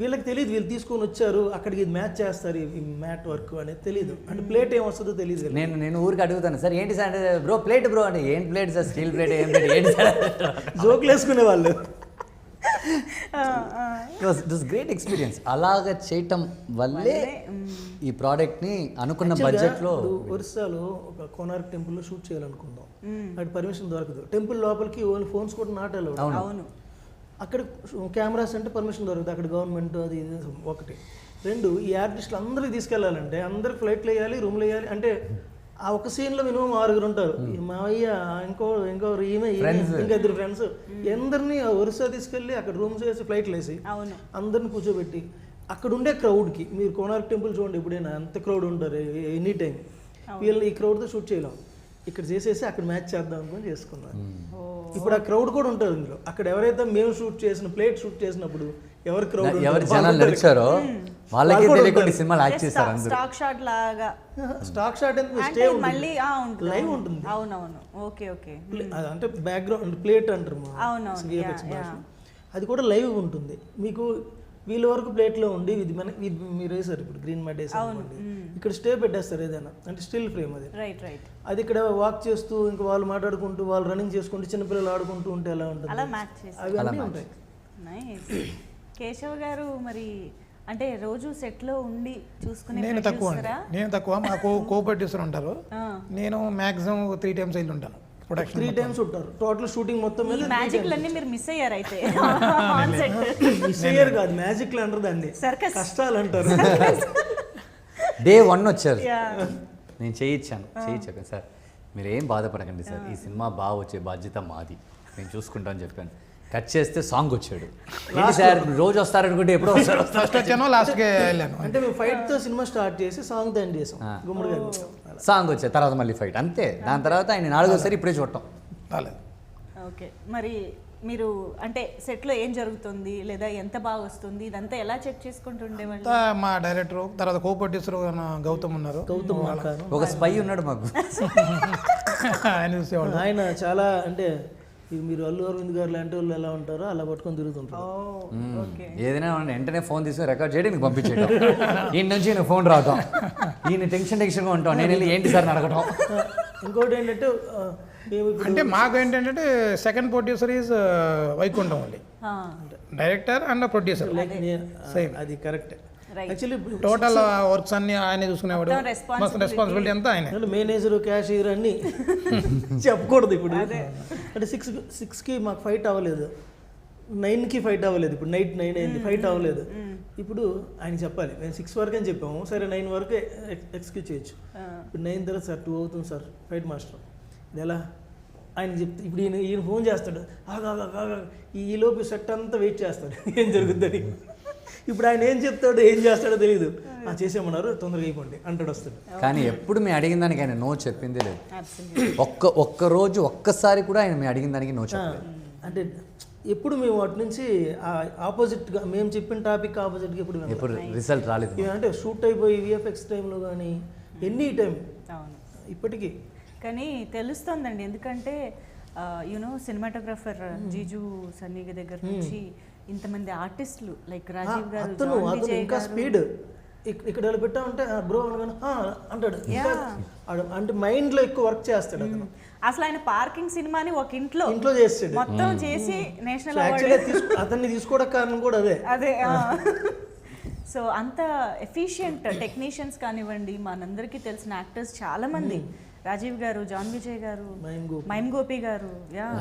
C: వీళ్ళకి తెలియదు వీళ్ళు తీసుకొని వచ్చారు అక్కడికి మ్యాచ్ చేస్తారు ఈ మ్యాట్ వర్క్ అనేది తెలియదు, అంటే ప్లేట్ ఏం వస్తుందో తెలియదు.
B: నేను ఊరికి అడుగుతాను సార్ ఏంటి సార్ అంటే, బ్రో ప్లేట్ బ్రో అంటే, ఏం ప్లేట్ సార్, స్టీల్ ప్లేట్ ఏం ప్లేట్ ఏంటి సార్,
C: జోకులు వేసుకునే వాళ్ళు.
B: Great experience. అలాగ చేయటం వల్లే ఈ ప్రోడక్ట్ని అనుకున్న బడ్జెట్లో.
C: ఒరిస్సాలో ఒక కోనార్క్ టెంపుల్లో షూట్ చేయాలనుకుందాం, అక్కడ పర్మిషన్ దొరకదు, టెంపుల్ లోపలికి ఓన్లీ ఫోన్స్ కూడా నాట్ అలౌడ్.
A: అవును,
C: అక్కడ కెమెరాస్ అంటే పర్మిషన్ దొరకదు, అక్కడ గవర్నమెంట్ అది ఒకటి. 2 ఈ ఆర్టిస్టులు అందరికి తీసుకెళ్ళాలంటే అందరికి ఫ్లైట్లు వేయాలి, రూమ్లు వేయాలి, అంటే ఆ ఒక సీన్లో మినిమం 6 ఉంటారు, మావయ్య ఇంకో ఇంకా 2 ఫ్రెండ్స్, అందరినీ ఒరిస్సా తీసుకెళ్ళి అక్కడ రూమ్స్ వేసి ఫ్లైట్లు వేసి అందరిని కూర్చోబెట్టి అక్కడ ఉండే క్రౌడ్కి, మీరు కోనార్క్ టెంపుల్ చూడండి ఎప్పుడైనా అంత క్రౌడ్ ఉంటారు ఎనీ టైం, వీళ్ళు ఈ క్రౌడ్తో షూట్ చేయలేం, ఇక్కడ చేసేసి అక్కడ మ్యాచ్ చేద్దాం అనుకుని చేసుకున్నారు. ఇప్పుడు ఆ క్రౌడ్ కూడా ఉంటుంది ఇందులో, అక్కడ ఎవరైతే మేము షూట్ చేసిన ప్లేట్ షూట్ చేసినప్పుడు ఎవరు క్రౌడ్
B: జనాలు నడిచారో వాళ్ళకి తెలియకుండా సినిమాలు యాక్ట్ చేస్తారు అందరూ.
A: స్టాక్ షాట్ లాగా,
C: స్టాక్ షాట్ స్టే
A: మళ్ళీ
C: లైవ్ ఉంటుంది.
A: అవునవును, ఓకే ఓకే,
C: అంటే బ్యాక్గ్రౌండ్ ప్లేట్ అంటారు అది కూడా లైవ్ ఉంటుంది. మీకు వీళ్ళ వరకు ప్లేట్లో ఉండి ఇది మీరు వేసారు ఇప్పుడు గ్రీన్ మ్యాట్ వేసారు, ఇక్కడ స్టే పెట్టేస్తారు ఏదైనా, అంటే స్టిల్ ఫ్రేమ్ అది. అది ఇక్కడ వాక్ చేస్తూ ఇంకా వాళ్ళు మాట్లాడుకుంటూ వాళ్ళు రన్నింగ్ చేసుకుంటూ చిన్నపిల్లలు ఆడుకుంటూ ఉంటే ఎలా ఉంటుంది, అవి అన్నీ ఉంటాయి.
A: కేశవ్ గారు మరి అంటే రోజు సెట్లో ఉండి చూసుకునే?
D: నేను తక్కువ మాకు కో-ప్రొడ్యూసర్ ఉంటారు, నేను మ్యాక్సిమం 3 times వెళ్ళి ఉంటాను.
C: 3 times ఉంటారు టోటల్ షూటింగ్ మొత్తం మీద.
A: మ్యాజిక్లన్నీ మీరు మిస్ అయ్యారు అయితే?
C: మిస్ అయ్యారు కాదు, మ్యాజిక్లు అంటారు దాన్ని, కష్టాలు అంటారు.
B: Day 1 వచ్చారు, నేను చేయించాను సార్, మీరేం బాధపడకండి సార్, ఈ సినిమా బాగా వచ్చే బాధ్యత మాది, నేను చూసుకుంటాను చెప్పాను. కట్ చేస్తే సాంగ్ వచ్చాడు, సార్ రోజు వస్తారనుకుంటే ఎప్పుడో వస్తారు,
D: ఫస్ట్ వచ్చాను లాస్ట్కి వెళ్ళాను.
C: అంటే మేము ఫైట్తో సినిమా స్టార్ట్ చేసి సాంగ్ ఎండ్ చేసాం,
B: సాంగ్ వచ్చాయి, తర్వాత మళ్ళీ ఫైట్, అంతే. దాని తర్వాత ఆయన 4వసారి ఇప్పుడే చూడటం.
A: ఓకే, మరి మీరు అంటే సెట్లో ఏం జరుగుతుంది లేదా ఎంత బాగా వస్తుంది ఇదంతా ఎలా చెక్ చేసుకుంటుండేవాళ్ళు?
D: మా డైరెక్టర్ తర్వాత కో-ప్రొడ్యూసర్ గౌతమ్ ఉన్నారు,
B: ఒక స్పై ఉన్నాడు మాకు,
C: ఆయన చాలా అంటే మీరు అల్లు అరవింద్ గారు లాంటి వాళ్ళు ఎలా ఉంటారో అలా పట్టుకొని తిరుగుతుంటారు.
B: ఏదైనా వెంటనే ఫోన్ తీసుకుని రికార్డ్ చేయడానికి పంపించేయడం, ఈయన నుంచి ఈయన ఫోన్ రావటం, ఈయన టెన్షన్గా ఉంటాం, నేను వెళ్ళి ఏంటి సార్ అడగటం.
C: ఇంకోటి ఏంటంటే
D: అంటే మాకు ఏంటంటే సెకండ్ ప్రొడ్యూసర్ ఈజ్ వైకుంఠం అండి, డైరెక్టర్ అండ్ ప్రొడ్యూసర్
C: అది కరెక్ట్. యాక్చువల్లీ
D: టోటల్ వర్క్స్ అన్ని ఆయన చూసుకునేవాడు, రెస్పాన్సిబిలిటీ అంతా ఆయన.
C: మేనేజర్ క్యాషియర్ అన్ని చెప్పకూడదు ఇప్పుడు. అంటే 6కి మాకు ఫైట్ అవ్వలేదు, 9కి ఫైట్ అవ్వలేదు, ఇప్పుడు నైట్ 9 అయింది, ఫైట్ అవ్వలేదు. ఇప్పుడు ఆయన చెప్పాలి మేము 6 వరకు అని చెప్పాము, సరే 9 వరకు ఎక్స్క్యూజ్ చేయొచ్చు. ఇప్పుడు 9 తర్వాత సార్ 2 అవుతుంది సార్ ఫైట్ మాస్టర్, ఇది ఎలా ఆయన చెప్తే ఇప్పుడు ఈయన ఫోన్ చేస్తాడు, ఈలోపు సెట్ అంతా వెయిట్ చేస్తాడు ఏం జరుగుతుంది. ఇప్పుడు ఆయన ఏం చెప్తాడో ఏం చేస్తాడో తెలియదు, చేసేమన్నారు తొందరగా అయిపోండి అంటాడు వస్తాడు.
B: కానీ ఎప్పుడు మేము అడిగిన దానికి ఆయన నో చెప్పింది లేదు. ఒక్క రోజు ఒక్కసారి కూడా ఆయన మేము అడిగిన దానికి నో చెప్పలేదు.
C: అంటే ఎప్పుడు మేము వాటి నుంచి ఆపోజిట్గా మేము చెప్పిన టాపిక్ ఆపోజిట్గా ఎప్పుడు
B: రిజల్ట్ రాలేదు.
C: అంటే షూట్ అయిపోయి విఎఫ్ఎక్స్ టైంలో కానీ ఎనీ టైం ఇప్పటికీ.
A: కానీ తెలుస్తుందండి, ఎందుకంటే యూనో సినిమాటోగ్రఫర్ జీజు సన్నీ దగ్గర నుంచి ఇంతమంది ఆర్టిస్టులు లైక్ రాజీవ్ గారు,
C: అతను ఇంకా స్పీడ్ ఇక్కడ ఎలా పెట్టా ఉంటే బ్రో అనగానే అంటాడు. అంటే మైండ్ లో ఎక్కువ వర్క్ చేస్తాడు అతను.
A: అసలు ఆయన పార్కింగ్ సినిమాని ఒక ఇంట్లో
C: చేస్తాడు
A: మొత్తం చేసి నేషనల్ అవార్డు
C: అతన్ని తీసుకోవడం కారణం కూడా అదే.
A: సో అంత ఎఫిషియంట్ టెక్నీషియన్స్ కానివ్వండి, మనందరికీ తెలిసిన యాక్టర్స్ చాలా మంది, రాజీవ్ గారు, జాన్ విజయ్ గారు, మైమ్ గోపి గారు,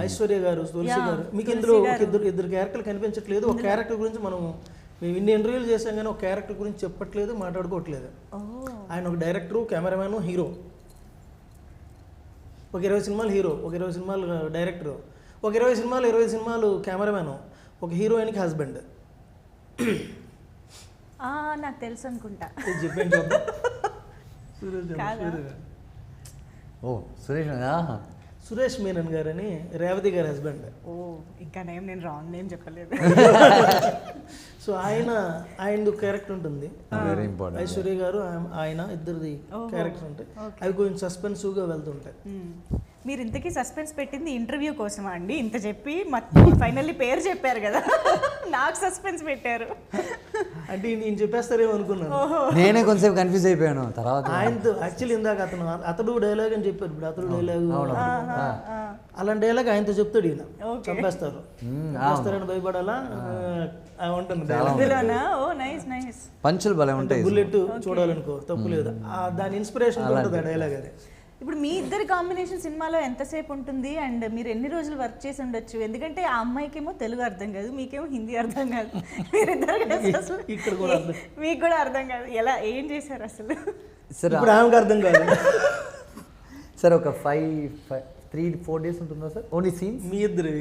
C: ఐశ్వర్య గారు, తులసి గారు. మీకు ఇందులో ఇద్దరు క్యారెక్టర్లు కనిపించట్లేదు. ఒక క్యారెక్టర్ గురించి మేము ఇన్ని ఇంటర్వ్యూలు చేసాం కానీ ఒక క్యారెక్టర్ గురించి చెప్పట్లేదు, మాట్లాడుకోవట్లేదు. ఆయన ఒక డైరెక్టరు, కెమెరామ్యాన్, హీరో. ఒక 20 సినిమాలు హీరో, ఒక 20 సినిమాలు డైరెక్టరు, ఒక 20 సినిమాలు కెమెరామ్యాన్, ఒక హీరోయిన్కి హస్బెండ్.
A: నాకు తెలుసు అనుకుంటా.
C: చెప్పండి సురేష్ మీనన్ గారని రేవతి గారి హస్బెండ్.
A: ఇంకా నేను రాంగ్ నేమ్ చెప్పలేదు.
C: సో ఆయనది క్యారెక్టర్ ఉంటుంది, ఐశ్వర్య గారు ఆయన ఇద్దరిది క్యారెక్టర్ ఉంటాయి. అవి కొంచెం సస్పెన్సివ్గా వెళ్తుంటాయి.
A: మీరు ఇంతకీ సస్పెన్స్ పెట్టింది ఇంటర్వ్యూ కోసమా అండి? ఇంత చెప్పి ఫైనల్లీ పేరు చెప్పారు కదా, నాకు సస్పెన్స్ పెట్టారు
C: అంటే నేను చెప్పేస్తారేమో అనుకున్నాను.
B: నేనే కొంచెం కన్ఫ్యూజ్ అయిపోయాను తర్వాత.
C: ఆయనతో యాక్చువల్లీ ఇందాక అతడు డైలాగ్ అని చెప్పారు. ఇప్పుడు అతడు డైలాగ్ అలాంటి డైలాగ్ ఆయనతో చెప్తాడు, ఈయన చంపేస్తారు చంపేస్తారని భయపడాలా ఉంటుంది.
B: పంచులు భలే ఉంటాయి.
C: బుల్లెట్ చూడాలనుకో తప్పు లేదు, దాని ఇన్స్పిరేషన్ ఉంటుంది ఆ డైలాగ్. అది
A: ఇప్పుడు మీ ఇద్దరి కాంబినేషన్ సినిమాలో ఎంతసేపు ఉంటుంది అండ్ మీరు ఎన్ని రోజులు వర్క్ చేసి ఉండొచ్చు? ఎందుకంటే ఆ అమ్మాయికేమో తెలుగు అర్థం కాదు, మీకేమో హిందీ అర్థం కాదు, మీరిద్దరు మీకు కూడా అర్థం కాదు. ఎలా ఏం చేశారు అసలు?
C: ఇప్పుడు ఆమెకు అర్థం కాదు
B: సార్. ఒక 3-4 days ఉంటుందా సార్ ఓన్లీ సీన్స్?
C: మీ ఇద్దరు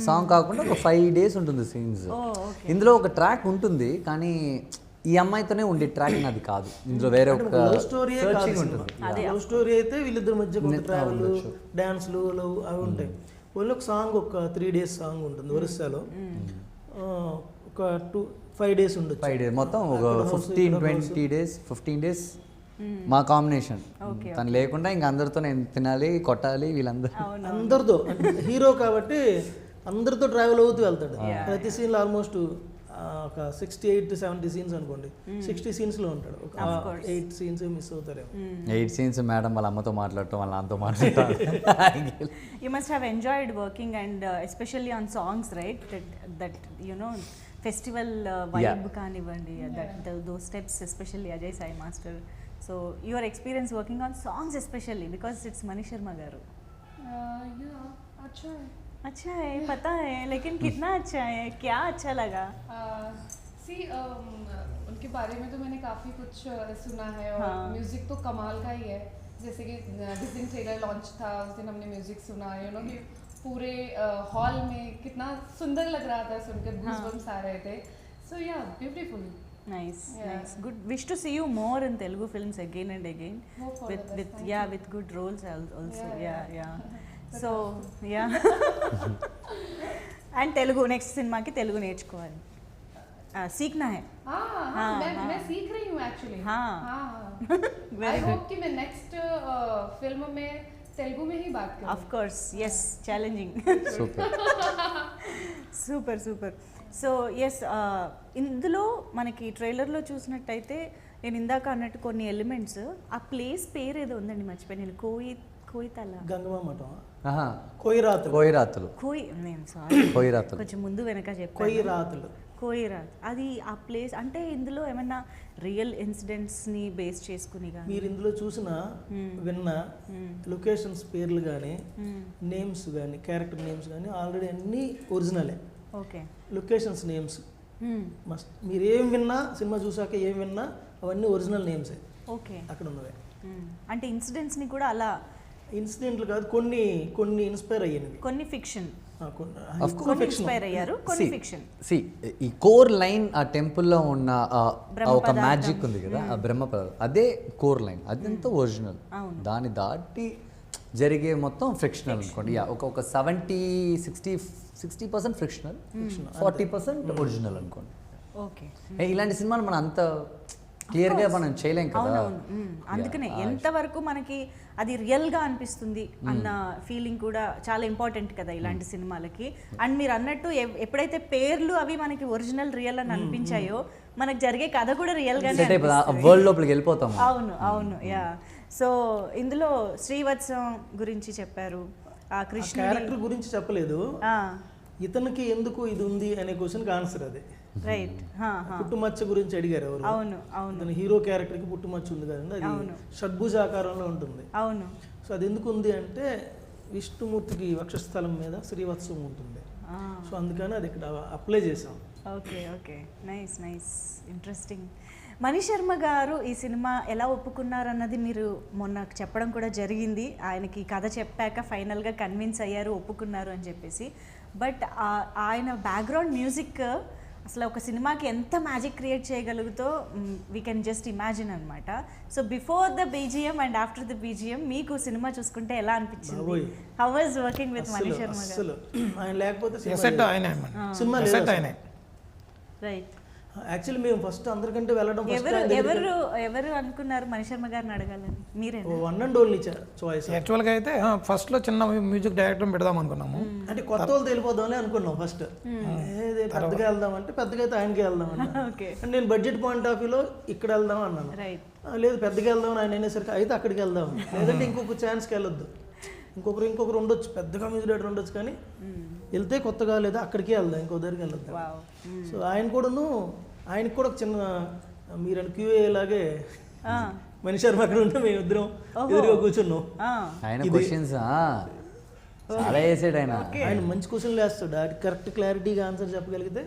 B: సాంగ్ కాకుండా ఒక 5 days ఉంటుంది సీన్స్. ఇందులో ఒక ట్రాక్ ఉంటుంది కానీ ఈ అమ్మాయితోనే ఉండే ట్రాక్ నాది కాదు. ఇందులో వేరే ఒక
C: లవ్ స్టోరీ ఉంటుంది. లవ్ స్టోరీ అయితే వీళ్ళిద్దరి మధ్య ట్రావెల్, డాన్స్లు, లవ్ అవి ఉంటాయి. ఓన్లీ ఒక సాంగ్, ఒక 3 days సాంగ్ ఉంటుంది ఒరిస్సాలో. ఒక 5 days ఉండొచ్చు.
B: 5 days మొత్తం ఒక 15-20 days 15 days మా కాంబినేషన్. తను లేకుండా ఇంక అందరితో నేను తినాలి, కొట్టాలి, వీళ్ళందరితో.
C: హీరో కాబట్టి అందరితో ట్రావెల్ అవుతూ వెళ్తాడు. ప్రతి సీన్లో ఆల్మోస్ట్ ఒక 68-70 సీన్స్ అనుకోండి, 60 సీన్స్లో ఉంటాడు. ఒక 8 సీన్స్ మిస్ అవుతారేమో.
B: 8 సీన్స్ మేడం వాళ్ళ అమ్మతో మాట్లాడటం, వాళ్ళ నాన్నతో మాట్లాడటం.
A: You must have enjoyed working and especially on songs, right? That you know festival vibe కానివ్వండి, those steps, especially Ajay Sai Master. So your experience working on songs especially because it's Mani Sharma garu.
E: Yeah, अच्छा है.
A: अच्छा है, पता है, लेकिन कितना अच्छा है, क्या अच्छा लगा?
E: उनके बारे में तो मैंने काफ़ी कुछ सुना है और म्यूज़िक तो कमाल का ही है. जैसे कि जिस दिन ट्रेलर लॉन्च था उस दिन हमने म्यूज़िक सुना, यू नो कि पूरे हॉल में कितना सुंदर लग रहा था, सुनकर गूज़बम्स आ रहे थे. So yeah, beautiful.
A: Nice. Good. Wish to see you more in Telugu films again and again. With good roles also. Yeah. So yeah. And Telugu next cinema की तेलुगु నేర్చుకోవాలి, सीखना है.
E: मैं सीख रही हूँ एक्चुअली. I hope कि मैं नेक्स्ट फिल्म में तेलुगु में ही बात करूँ.
A: Of course, yes, challenging. Super. So yes, ఇందులో మనకి ట్రైలర్లో చూసినట్టయితే నేను ఇందాక అన్నట్టు కొన్ని ఎలిమెంట్స్, ఆ ప్లేస్ పేరు ఏదో ఉందండి, మర్చిపోయి నేను. కోయితల కొంచెం ముందు వెనక చెప్పాను. కోయిరాత్ అది ఆ ప్లేస్ అంటే ఇందులో ఏమన్నా రియల్ ఇన్సిడెంట్స్ని బేస్ చేసుకుని కానీ
C: మీరు ఇందులో చూసిన విన్న లొకేషన్స్ పేర్లు కానీ నేమ్స్ కానీ క్యారెక్టర్ నేమ్స్ కానీ ఆల్రెడీ అన్నీ ఒరిజినలే.
A: ఓకే.
C: Locations names must. మీరు ఏం విన్నా సినిమా చూసాక ఏం విన్నా అవన్నీ ఒరిజినల్ నేమ్సే
A: ఓకే.
C: అక్కడ ఉన్నవే.
A: అంటే ఇన్సిడెంట్స్ని కూడా అలా
C: ఇన్సిడెంట్లు కాదు, కొన్ని కొన్ని ఇన్స్పైర్ అయ్యినవి,
A: కొన్ని ఫిక్షన్,
C: కొన్ని
A: ఇన్స్పైర్ అయ్యారు, కొన్ని ఫిక్షన్.
B: ఈ కోర్ లైన్ ఆ టెంపుల్లో ఉన్న ఒక మ్యాజిక్ ఉంది కదా, ఆ బ్రహ్మ పదార్థం, అదే కోర్ లైన్, అదంతా ఒరిజినల్. దాన్ని దాటి జరిగే మొత్తం ఫ్రిక్షనల్ అనుకోండి. ఒక 60% ఫ్రిక్షనల్, 40% ఒరిజినల్ అనుకోండి.
A: ఓకే.
B: ఇలాంటి సినిమాలు మనం అంత క్లియర్గా మనం చేయలేం కదా.
A: అందుకనే ఎంతవరకు మనకి అది రియల్గా అనిపిస్తుంది అన్న ఫీలింగ్ కూడా చాలా ఇంపార్టెంట్ కదా ఇలాంటి సినిమాలకి. అండ్ మీరు అన్నట్టు ఎప్పుడైతే పేర్లు అవి మనకి ఒరిజినల్ రియల్ అని అనిపించాయో మనకు జరిగే కథ కూడా రియల్గానే
B: వరల్డ్ లోపలికి వెళ్ళిపోతాం.
A: అవును అవును, యా. సో ఇందులో శ్రీవత్సం గురించి చెప్పారు, ఆ కృష్ణ
C: క్యారెక్టర్ గురించి చెప్పలేదు. ఇతనికి ఎందుకు ఇది ఉంది అనే క్వశ్చన్కి ఆన్సర్ అదే.
A: రైట్.
C: పుట్టుమచ్చ గురించి అడిగారు ఎవరు.
A: అవును అవును.
C: తన హీరో క్యారెక్టర్కి పుట్టుమచ్చ ఉంది కదండి, అది షడ్భుజాకారంలో ఉంటుంది.
A: అవును.
C: సో అది ఎందుకు ఉంది అంటే విష్ణుమూర్తికి వక్షస్థలం మీద శ్రీవత్సం ఉంటుంది. సో అందుకని అది ఇక్కడ అప్లై చేసాం.
A: Okay okay, nice nice, interesting. Mani Sharma గారు ఈ సినిమా ఎలా ఒప్పుకున్నారన్నది మీరు మొన్న చెప్పడం కూడా జరిగింది. ఆయనకి కథ చెప్పాక ఫైనల్గా కన్విన్స్ అయ్యారు, ఒప్పుకున్నారు అని చెప్పేసి. బట్ ఆయన బ్యాక్గ్రౌండ్ మ్యూజిక్ అసలు ఒక సినిమాకి ఎంత మ్యాజిక్ క్రియేట్ చేయగలుగుతో వీ కెన్ జస్ట్ ఇమాజిన్ అనమాట. So before the BGM and after the BGM మీకు సినిమా చూసుకుంటే ఎలా అనిపించింది? How was working with Mani Sharma గారు?
C: ఆయన లేకపోతే
D: సినిమా
A: రైట్.
C: యాక్చువల్లీ మేము ఫస్ట్ అందరికంటే వెళ్ళడం
A: ఎవరు అనుకున్నారు మణి శర్మ గారిని అడగాలని? మీరే
C: వన్ అండ్ ఓన్లీ చాయిస్.
D: యాక్చువల్గా అయితే ఫస్ట్లో చిన్న మ్యూజిక్ డైరెక్టర్ పెడదాం అనుకున్నాము.
C: అంటే కొత్త వాళ్ళు వెళ్ళిపోదామని అనుకున్నాం ఫస్ట్. పెద్దగా వెళ్దాం అంటే పెద్దగా అయితే ఆయనకి వెళ్దాం అన్నా. అంటే నేను బడ్జెట్ పాయింట్ ఆఫ్ వ్యూలో ఇక్కడ వెళ్దాం అన్నాను. లేదు పెద్దగా వెళ్దాం ఆయన అనేసరికి అయితే అక్కడికి వెళ్దాం, లేదంటే ఇంకొక ఛాన్స్కి వెళ్ళొద్దు, ఇంకొకరు ఉండొచ్చు, పెద్దగా మ్యూజిక్ డైరెక్టర్ ఉండొచ్చు, కానీ వెళ్తే కొత్తగా లేదా అక్కడికే వెళ్దాం, ఇంకో దగ్గరికి వెళ్ళొద్దాం. సో ఆయనకు కూడా ఒక చిన్న మీరు క్యూఏ లాగే మణి శర్మ అక్కడ ఉంటే మేము ఇద్దరం ఎదురుగా కూర్చున్నాం. ఆయన మంచి క్వశ్చన్లు వేస్తాడు, అది కరెక్ట్ క్లారిటీగా ఆన్సర్ చెప్పగలిగితే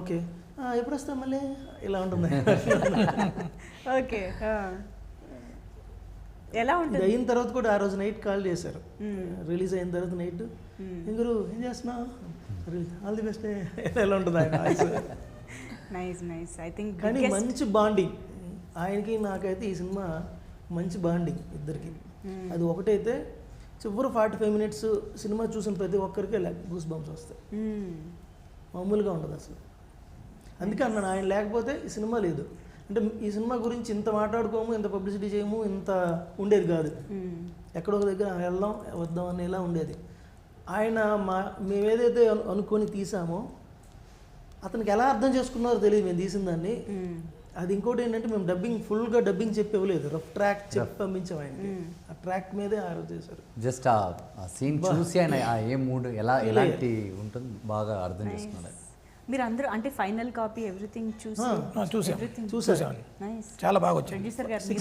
C: ఓకే ఎప్పుడు వస్తాం మళ్ళీ ఇలా ఉంటుంది.
A: ఓకే. ఎలా ఉంటుంది?
C: అయిన తర్వాత కూడా ఆ రోజు నైట్ కాల్ చేశారు, రిలీజ్ అయిన తర్వాత నైట్, ఇంగురు ఏం చేస్తున్నావు, ఆల్ ది బెస్ట్, ఎలా ఉంటుంది ఆయన.
A: Nice nice. ఐ థింక్
C: కానీ మంచి బాండింగ్ ఆయనకి నాకైతే ఈ సినిమా మంచి బాండింగ్ ఇద్దరికి. అది ఒకటైతే చివరి 45 minutes సినిమా చూసిన ప్రతి ఒక్కరికి గూస్ బంప్స్ వస్తాయి, మామూలుగా ఉండదు అసలు. అందుకే అన్నాను ఆయన లేకపోతే ఈ సినిమా లేదు. అంటే ఈ సినిమా గురించి ఇంత మాట్లాడుకోము, ఇంత పబ్లిసిటీ చేయము, ఇంత ఉండేది కాదు. ఎక్కడో ఒక దగ్గర వెళ్దాం వద్దాం అని ఇలా ఉండేది. ఆయన మేమేదైతే అనుకొని తీసామో అతనికి ఎలా అర్థం చేసుకున్నారో తెలియదు మేము తీసిన దాన్ని. అది ఇంకోటి ఏంటంటే మేము ఫుల్గా డబ్బింగ్ చెప్పి ఇవ్వలేదు, రఫ్ ట్రాక్ చెప్పి పంపించాం ఆయనకి. ఆ ట్రాక్ మీదే ఆరోజు చేశారు.
B: జస్ట్ ఆ సీన్ చూసి ఆయన ఏ మూడ్ ఎలాంటి ఉంటుంది బాగా అర్థం చేసుకున్నారు.
A: మీరు అందరూ అంటే ఫైనల్ కాపీ ఎవ్రీథింగ్
C: చూసాం.
D: చాలా బాగా వచ్చింది.
A: ప్రొడ్యూసర్ గారు
C: 6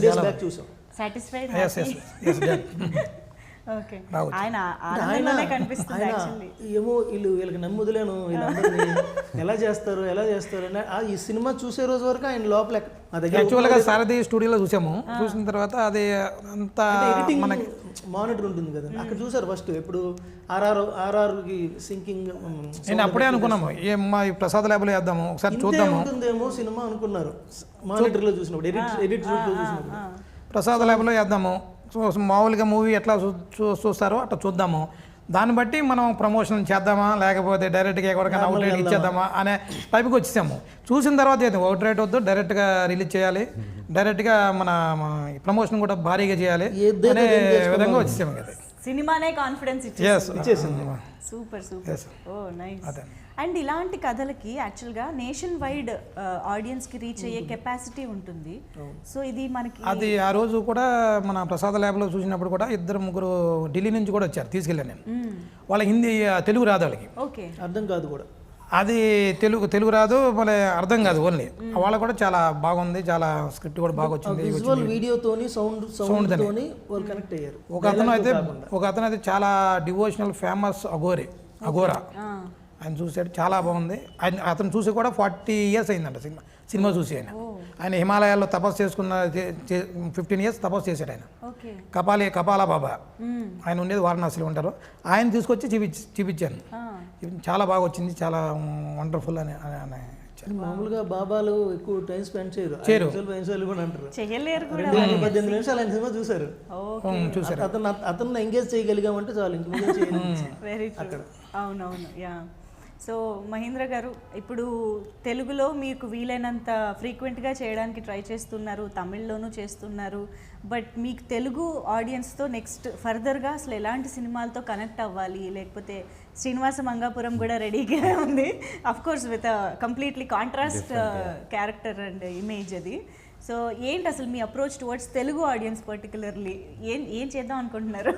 C: days back చూసాం.
A: సాటిస్ఫైడ్? ఓకే. ఆయన
C: ఏమో వీళ్ళకి నమ్ముదులేను, వీళ్ళందరినీ ఎలా చేస్తారు అని ఈ సినిమా చూసే రోజు వరకు ఆయన లోపల
D: యాక్చువల్గా సారథి స్టూడియోలో చూసాము. చూసిన తర్వాత అది అంతా మనకి
C: మానిటర్ ఉంటుంది కదా, అక్కడ చూసారు ఫస్ట్. ఎప్పుడు ఆర్ఆర్కి సింకింగ్
D: నేను అప్పుడే అనుకున్నాము ఏమ్మా ఈ ప్రసాద్ ల్యాబ్లో వేద్దాము ఒకసారి చూద్దాము
C: ఉంటుందేమో సినిమా అనుకున్నారు. మానిటర్లో చూసినప్పుడు ఎడిట్ చూసినప్పుడు
D: ప్రసాద్ ల్యాబ్లో వేద్దాము, మామూలుగా మూవీ ఎట్లా చూస్తారో అట్లా చూద్దాము, దాన్ని బట్టి మనం ప్రమోషన్ చేద్దామా లేకపోతే డైరెక్ట్గా ఎవరికైనా అవుట్ రేట్ ఇచ్చేద్దామా అనే టైప్కి వచ్చేసాము. చూసిన తర్వాత అయితే అవుట్ రేట్ వద్దు, డైరెక్ట్గా రిలీజ్ చేయాలి, డైరెక్ట్గా మన ప్రమోషన్ కూడా భారీగా చేయాలి అనే విధంగా వచ్చేసాము కదా.
A: సినిమానే కాన్ఫిడెన్స్
C: ఇచ్చేసింది.
A: Super super. Oh nice. And ఇలాంటి కథలకి యాక్చువల్గా నేషన్ వైడ్ ఆడియన్స్కి రీచ్ అయ్యే కెపాసిటీ ఉంటుంది. సో ఇది మనకి
D: అది ఆ రోజు కూడా మన ప్రసాద్ ల్యాబ్లో చూసినప్పుడు కూడా 2-3 ఢిల్లీ నుంచి కూడా వచ్చారు, తీసుకెళ్ళాను నేను. వాళ్ళ హిందీ తెలుగు రాదు వాళ్ళకి,
A: ఓకే,
C: అర్థం కాదు కూడా.
D: అది తెలుగు రాదు, మళ్ళీ అర్థం కాదు ఓన్లీ. వాళ్ళకు కూడా చాలా బాగుంది, చాలా స్క్రిప్ట్ కూడా బాగా వచ్చింది.
C: విజువల్ వీడియోతోని సౌండ్ తోని వాళ్ళు కనెక్ట్ అయ్యారు.
D: ఒక అతను అయితే చాలా డివోషనల్ ఫేమస్ అఘోరి, అఘోరా ఆయన చూసాడు, చాలా బాగుంది. ఆయన అతను చూసి కూడా 40 years అయిందంట సినిమా చూసి. ఆయన హిమాలయాల్లో తపస్సు చేసుకున్న 15 years తపస్సు చేశాడు ఆయన.
A: ఓకే.
D: కపాల బాబా ఆయన ఉండేది వారణాసిలో ఉంటారు. ఆయన తీసుకొచ్చి చూపించాను. చాలా బాగా వచ్చింది, చాలా వండర్ఫుల్ అని
C: మామూలుగా బాబాలు ఎక్కువ టైం స్పెండ్ చేయరు. 5 నిమిషాలు కూడా అంటారు.
A: చేయలేరు కూడా.
C: 18 నిమిషాలు ఆయన సినిమా చూసారు. అతను ఎంగేజ్ చేయగలిగామంటే చాలు, ఇంక
A: వెరీ ట్రూ. అవునవును. యా. సో మహేంద్ర గారు, ఇప్పుడు తెలుగులో మీకు వీలైనంత ఫ్రీక్వెంట్గా చేయడానికి ట్రై చేస్తున్నారు, తమిళ్లోనూ చేస్తున్నారు. బట్ మీకు తెలుగు ఆడియన్స్తో నెక్స్ట్ ఫర్దర్గా అసలు ఎలాంటి సినిమాలతో కనెక్ట్ అవ్వాలి, లేకపోతే శ్రీనివాస మంగాపురం కూడా రెడీగా ఉంది, of course with completely contrast character and image అది. సో ఏంటి అసలు మీ approach towards Telugu audience particularly ఏం చేద్దాం అనుకుంటున్నారు?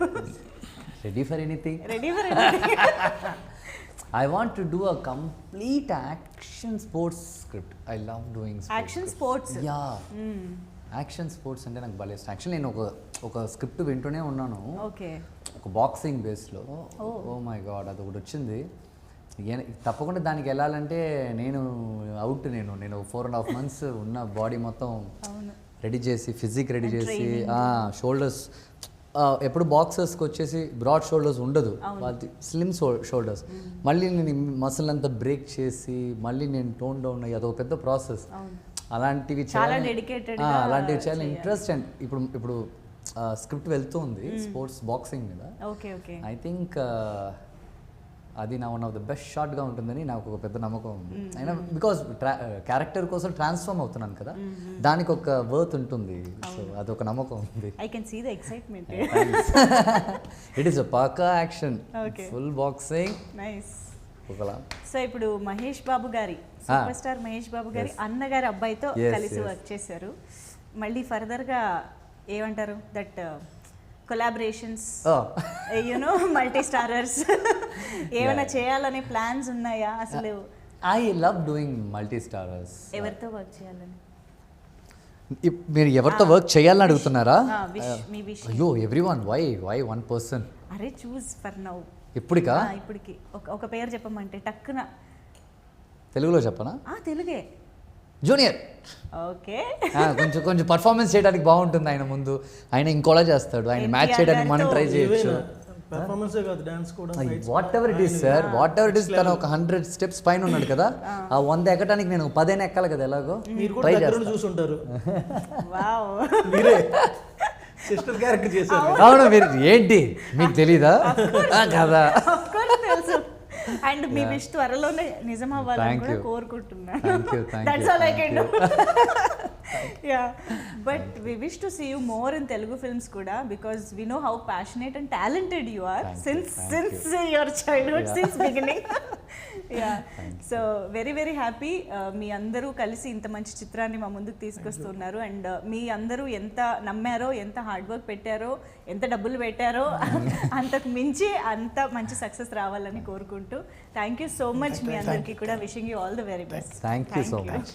B: Ready for anything.
A: Ready for anything.
B: I want to do a complete action sports script. I love doing
A: action sports.
B: Yeah. Action sports అంటే నాకు భలే ఇష్టం. యాక్చువల్లీ నేను ఒక స్క్రిప్ట్ వింటూనే ఉన్నాను.
A: ఓకే.
B: ఒక బాక్సింగ్ బేస్లో. ఓ మై గాడ్, అది ఒకటి వచ్చింది. తప్పకుండా దానికి వెళ్ళాలంటే నేను 4.5 months ఉన్న బాడీ మొత్తం రెడీ చేసి, ఫిజిక్ రెడీ చేసి, షోల్డర్స్ ఎప్పుడు బాక్సర్స్కి వచ్చేసి బ్రాడ్ షోల్డర్స్ ఉండదు, వాళ్ళది స్లిమ్ షోల్డర్స్. మళ్ళీ నేను మసిల్ అంతా బ్రేక్ చేసి మళ్ళీ నేను టోన్ డౌన్ అయ్యి అదొక పెద్ద ప్రాసెస్. అలాంటివి చాలా ఇంట్రెస్ట్. అండ్ ఇప్పుడు స్క్రిప్ట్ వెళ్తుంది స్పోర్ట్స్ బాక్సింగ్ మీద. ఐ థింక్ అది నా వన్ ఆఫ్ ద బెస్ట్ షాట్గా ఉంటుందని నాకు ఒక పెద్ద నమ్మకం ఉంది. అయినా బికాస్ క్యారెక్టర్ కోసం ట్రాన్స్ఫార్మ్ అవుతున్నాను కదా, దానికి ఒక వర్త్ ఉంటుంది. సో అదొక నమ్మకం ఉంది.
A: I can see the excitement.
B: It is a పక్కా యాక్షన్, ఫుల్ బాక్సింగ్.
A: నైస్.
B: ఒకలా.
A: సో ఇప్పుడు మహేష్ బాబు గారి, సూపర్ స్టార్ మహేష్ బాబు గారి అన్నగారి అబ్బాయితో కలిసి వర్క్ చేశారు. మళ్ళీ ఫర్దర్గా ఏమంటారు, that collaborations, you know multi starrers ఏమైనా చేయాలనే ప్లాన్స్ ఉన్నాయా అసలు?
B: I love doing multi starrers.
A: ఎవరితో వర్క్ చేయాలని?
B: మీరు ఎవరితో వర్క్ చేయాలని అడుగుతున్నారా?
A: అయ్యో,
B: ఎవ్రీవన్. Why one person?
A: అరే చూస్ ఫర్ నౌ.
B: ఇప్పటికి
A: ఒక పేరు చెప్పమంటే టక్కున.
B: తెలుగులో చెప్పనా?
A: తెలుగే.
B: జూనియర్.
A: ఓకే.
B: కొంచెం పర్ఫార్మెన్స్ చేయడానికి బాగుంటుంది ఆయన ముందు. ఆయన ఇంకోలా చేస్తాడు, ఆయన మ్యాచ్ చేయడానికి మనం ట్రై చేయొచ్చు. What ever it is sir, what ever it is. తను ఒక 100 steps పైన ఉన్నాడు కదా, ఆ 100 ఎక్కడానికి నేను 10 ఎక్కాలి కదా, ఎలాగో ట్రై చేస్తాను. అవును, మీరు ఏంటి మీకు తెలీదా కదా?
A: అండ్ మీ విష్ త్వరలోనే నిజం అవ్వాలని కూడా కోరుకుంటున్నాను. That's all I can do. Yeah, but we wish to see you more in Telugu films కూడా, because we know how passionate and talented you are since your childhood, since beginning. Yeah, so very very happy. మీ అందరూ కలిసి ఇంత మంచి చిత్రాన్ని మా ముందుకు తీసుకొస్తున్నారు. అండ్ మీ అందరూ ఎంత నమ్మారో, ఎంత హార్డ్ వర్క్ పెట్టారో, ఎంత డబ్బులు పెట్టారో, అంతకు మించి అంత మంచి సక్సెస్ రావాలని కోరుకుంటూ థ్యాంక్ యూ సో మచ్. మీ అందరికీ కూడా wishing you all the very best.
B: Thank you so much.